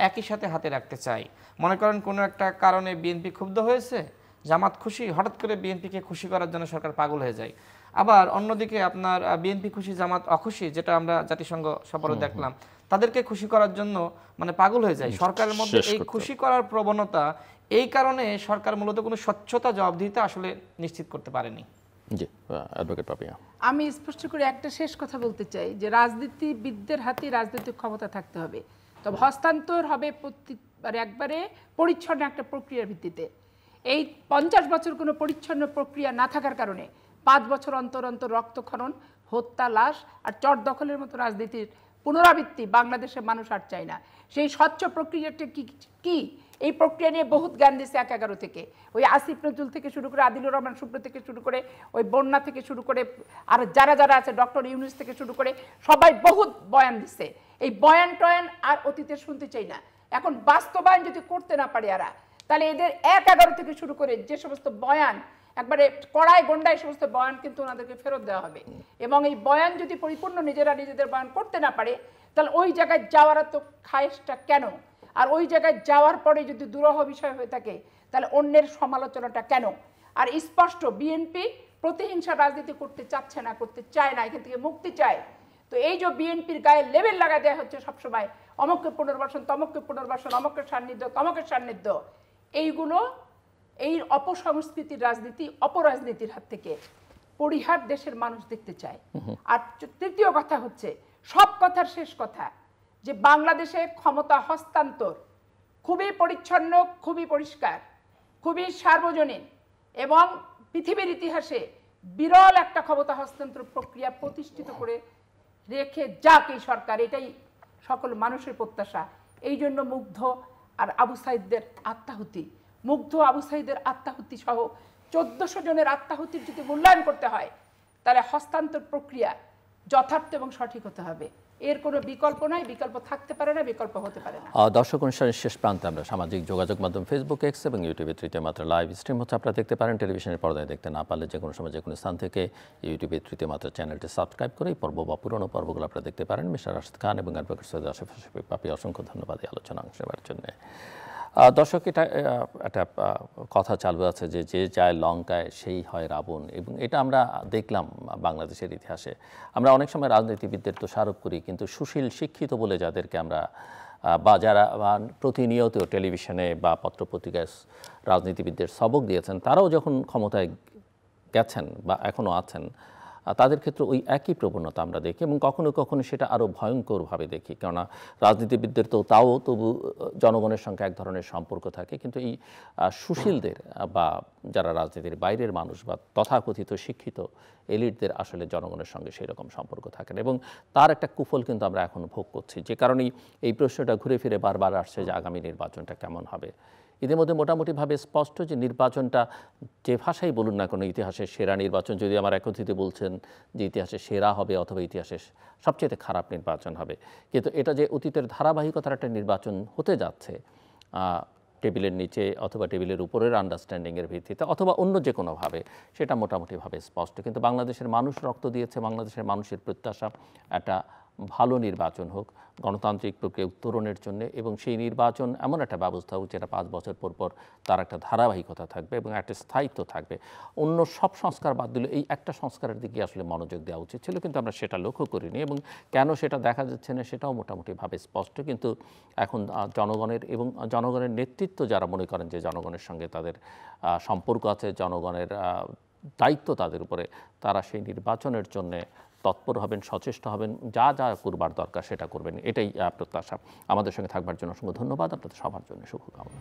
একই সাথে হাতে রাখতে চায়। মনে করেন কোনো একটা কারণে বিএনপি ক্ষুব্ধ হয়েছে, জামাত খুশি, হঠাৎ করে বিএনপিকে খুশি করার জন্য সরকার পাগল হয়ে যায়। আবার অন্যদিকে আপনার বিএনপি খুশি, জামাত অখুশি, যেটা আমরা জাতিসংঘ সফরে দেখলাম, তাদেরকে খুশি করার জন্য মানে পাগল হয়ে যায়। সরকারের মধ্যে এই খুশি করার প্রবণতা, এই কারণে সরকার মূলত কোনো স্বচ্ছতা জবাবদিহিতা আসলে নিশ্চিত করতে পারেনি। জি, অ্যাডভোকেট পাপিয়া। আমি স্পষ্ট করে একটা শেষ কথা বলতে চাই যে রাজনীতিবিদদের হাতে রাজনৈতিক ক্ষমতা থাকতে হবে, তবে হস্তান্তর হবে একবারে পরিচ্ছন্ন একটা প্রক্রিয়ার ভিত্তিতে। এই 50 বছর কোনো পরিচ্ছন্ন প্রক্রিয়া না থাকার কারণে 5 বছর অন্তর অন্তর রক্তক্ষরণ, হত্যা, লাশ আর চট দখলের মতো রাজনীতির পুনরাবৃত্তি বাংলাদেশের মানুষ আর চায় না। সেই স্বচ্ছ প্রক্রিয়াটা কি এই প্রক্রিয়া নিয়ে বহুত জ্ঞান দিচ্ছে 11 থেকে, ওই আসিফ নজরুল থেকে শুরু করে আদিলুর রহমান শুভ্র থেকে শুরু করে ওই বন্যা থেকে শুরু করে আর যারা যারা আছে ডক্টর ইউনুস থেকে শুরু করে সবাই বহুত বয়ান দিচ্ছে। এই বয়ান টয়ান আর অতীতের শুনতে চাই না। এখন বাস্তবায়ন যদি করতে না পারে এরা, তাহলে এদের 11 থেকে শুরু করে যে সমস্ত বয়ান একবারে কড়াই গন্ডায় সমস্ত বয়ান কিন্তু ওনাদেরকে ফেরত দেওয়া হবে। এবং এই বয়ান যদি পরিপূর্ণ নিজেরা নিজেদের বয়ান করতে না পারে, তাহলে ওই জায়গায় যাওয়ার তো খায়েশটা কেন? আর ওই জায়গায় যাওয়ার পরে যদি দুরূহ বিষয় হয়ে থাকে, তাহলে অন্যের সমালোচনাটা কেন? আর স্পষ্ট বিএনপি প্রতিহিংসা রাজনীতি করতে চাচ্ছে না, করতে চায় না, এখান থেকে মুক্তি চায়। তো এই যে বিএনপির গায়ে লেবেল লাগা দেওয়া হচ্ছে সবসময়, অমুককে পুনর্বাসন, তমককে পুনর্বাসন, অমকের সান্নিধ্য, তমকের সান্নিধ্য, এইগুলো এই অপসংস্কৃতির রাজনীতি, অপরাজনীতির হাত থেকে পরিহার দেশের মানুষ দেখতে চায়। আর তৃতীয় কথা হচ্ছে, সব কথার শেষ কথা, যে বাংলাদেশে ক্ষমতা হস্তান্তর খুবই পরিচ্ছন্ন, খুবই পরিষ্কার, খুবই সার্বজনীন এবং পৃথিবীর ইতিহাসে বিরল একটা ক্ষমতা হস্তান্তর প্রক্রিয়া প্রতিষ্ঠিত করে রেখে যাক এই সরকার, এটাই সকল মানুষের প্রত্যাশা। এই জন্য মুগ্ধ আর আবু সাইদদের আত্মাহুতি, মুগ্ধ আবু সাইদের আত্মাহুতি সহ 1400 জনের আত্মাহুতির যদি মূল্যায়ন করতে হয়, তাহলে হস্তান্তর প্রক্রিয়া যথার্থ এবং সঠিক হতে হবে। এর কোনো বিকল্প নাই, বিকল্প থাকতে পারে না, বিকল্প হতে পারে না। দর্শক অনুষ্ঠানের শেষ প্রান্তে আমরা সামাজিক যোগাযোগ মাধ্যম ফেসবুক, এক্স এবং ইউটিউবে তৃতীয় মাত্রা লাইভ স্ট্রিম হচ্ছে, আপনারা দেখতে পারেন। টেলিভিশনের পর্দায় দেখতে না পারলে যে কোনো সময় যে কোনো স্থান থেকে ইউটিউবে তৃতীয় মাত্রা চ্যানেলটি সাবস্ক্রাইব করে এই পর্ব বা পুরনো পর্বগুলো আপনারা দেখতে পারেন। মিস্টার রাশেদ খান এবং অ্যাডভোকেট সৈয়দ আশিফ পাপি, অসংখ্য ধন্যবাদ এই আলোচনা অংশ নেওয়ার জন্য। দর্শক, এটা একটা কথা চালু আছে যে যে যায় লঙ্কায় সেই হয় রাবণ, এবং এটা আমরা দেখলাম বাংলাদেশের ইতিহাসে। আমরা অনেক সময় রাজনীতিবিদদের দোষারোপ করি, কিন্তু সুশীল শিক্ষিত বলে যাদেরকে আমরা বা যারা প্রতিনিয়ত টেলিভিশনে বা পত্রপত্রিকায় রাজনীতিবিদদের সবক দিয়েছেন, তারাও যখন ক্ষমতায় গেছেন বা এখনও আছেন, তাদের ক্ষেত্রে ওই একই প্রবণতা আমরা দেখি, এবং কখনো কখনো সেটা আরও ভয়ঙ্করভাবে দেখি। কেননা রাজনীতিবিদদের তো তবু জনগণের সঙ্গে এক ধরনের সম্পর্ক থাকে, কিন্তু এই সুশীলদের বা যারা রাজনীতির বাইরের মানুষ বা তথাকথিত শিক্ষিত এলিটদের আসলে জনগণের সঙ্গে সেই রকম সম্পর্ক থাকে না, এবং তার একটা কুফল কিন্তু আমরা এখন ভোগ করছি। যে কারণেই এই প্রশ্নটা ঘুরে ফিরে বারবার আসছে যে আগামী নির্বাচনটা কেমন হবে। ইতিমধ্যে মোটামুটিভাবে স্পষ্ট যে নির্বাচনটা যে ভাষাই বলুন না কোনো ইতিহাসের সেরা নির্বাচন, যদি আমার এক অতিথি বলছেন যে ইতিহাসে সেরা হবে অথবা ইতিহাসের সবচেয়ে খারাপ নির্বাচন হবে, কিন্তু এটা যে অতীতের ধারাবাহিকতার একটা নির্বাচন হতে যাচ্ছে টেবিলের নিচে অথবা টেবিলের উপরের আন্ডারস্ট্যান্ডিংয়ের ভিত্তিতে অথবা অন্য যে কোনোভাবে, সেটা মোটামুটিভাবে স্পষ্ট। কিন্তু বাংলাদেশের মানুষ রক্ত দিয়েছে, বাংলাদেশের মানুষের প্রত্যাশা একটা ভালো নির্বাচন হোক গণতান্ত্রিক প্রক্রিয়া উত্তরণের জন্য, এবং সেই নির্বাচন এমন একটা ব্যবস্থা হোক যেটা 5 বছর পর পর তার একটা ধারাবাহিকতা থাকবে এবং একটা স্থায়িত্ব থাকবে। অন্য সব সংস্কার বাদ দিলে এই একটা সংস্কারের দিকে আসলে মনোযোগ দেওয়া উচিত ছিল, কিন্তু আমরা সেটা লক্ষ্য করিনি, এবং কেন সেটা দেখা যাচ্ছে না সেটাও মোটামুটিভাবে স্পষ্ট। কিন্তু এখন জনগণের এবং জনগণের নেতৃত্ব যারা মনে করেন যে জনগণের সঙ্গে তাদের সম্পর্ক আছে, জনগণের দায়িত্ব তাদের উপরে, তারা সেই নির্বাচনের জন্যে তৎপর হবেন, সচেষ্ট হবেন, যা যা করবার দরকার সেটা করবেন, এটাই প্রত্যাশা। আমাদের সঙ্গে থাকবার জন্য অসংখ্য ধন্যবাদ, আপনাদের সবার জন্য শুভকামনা।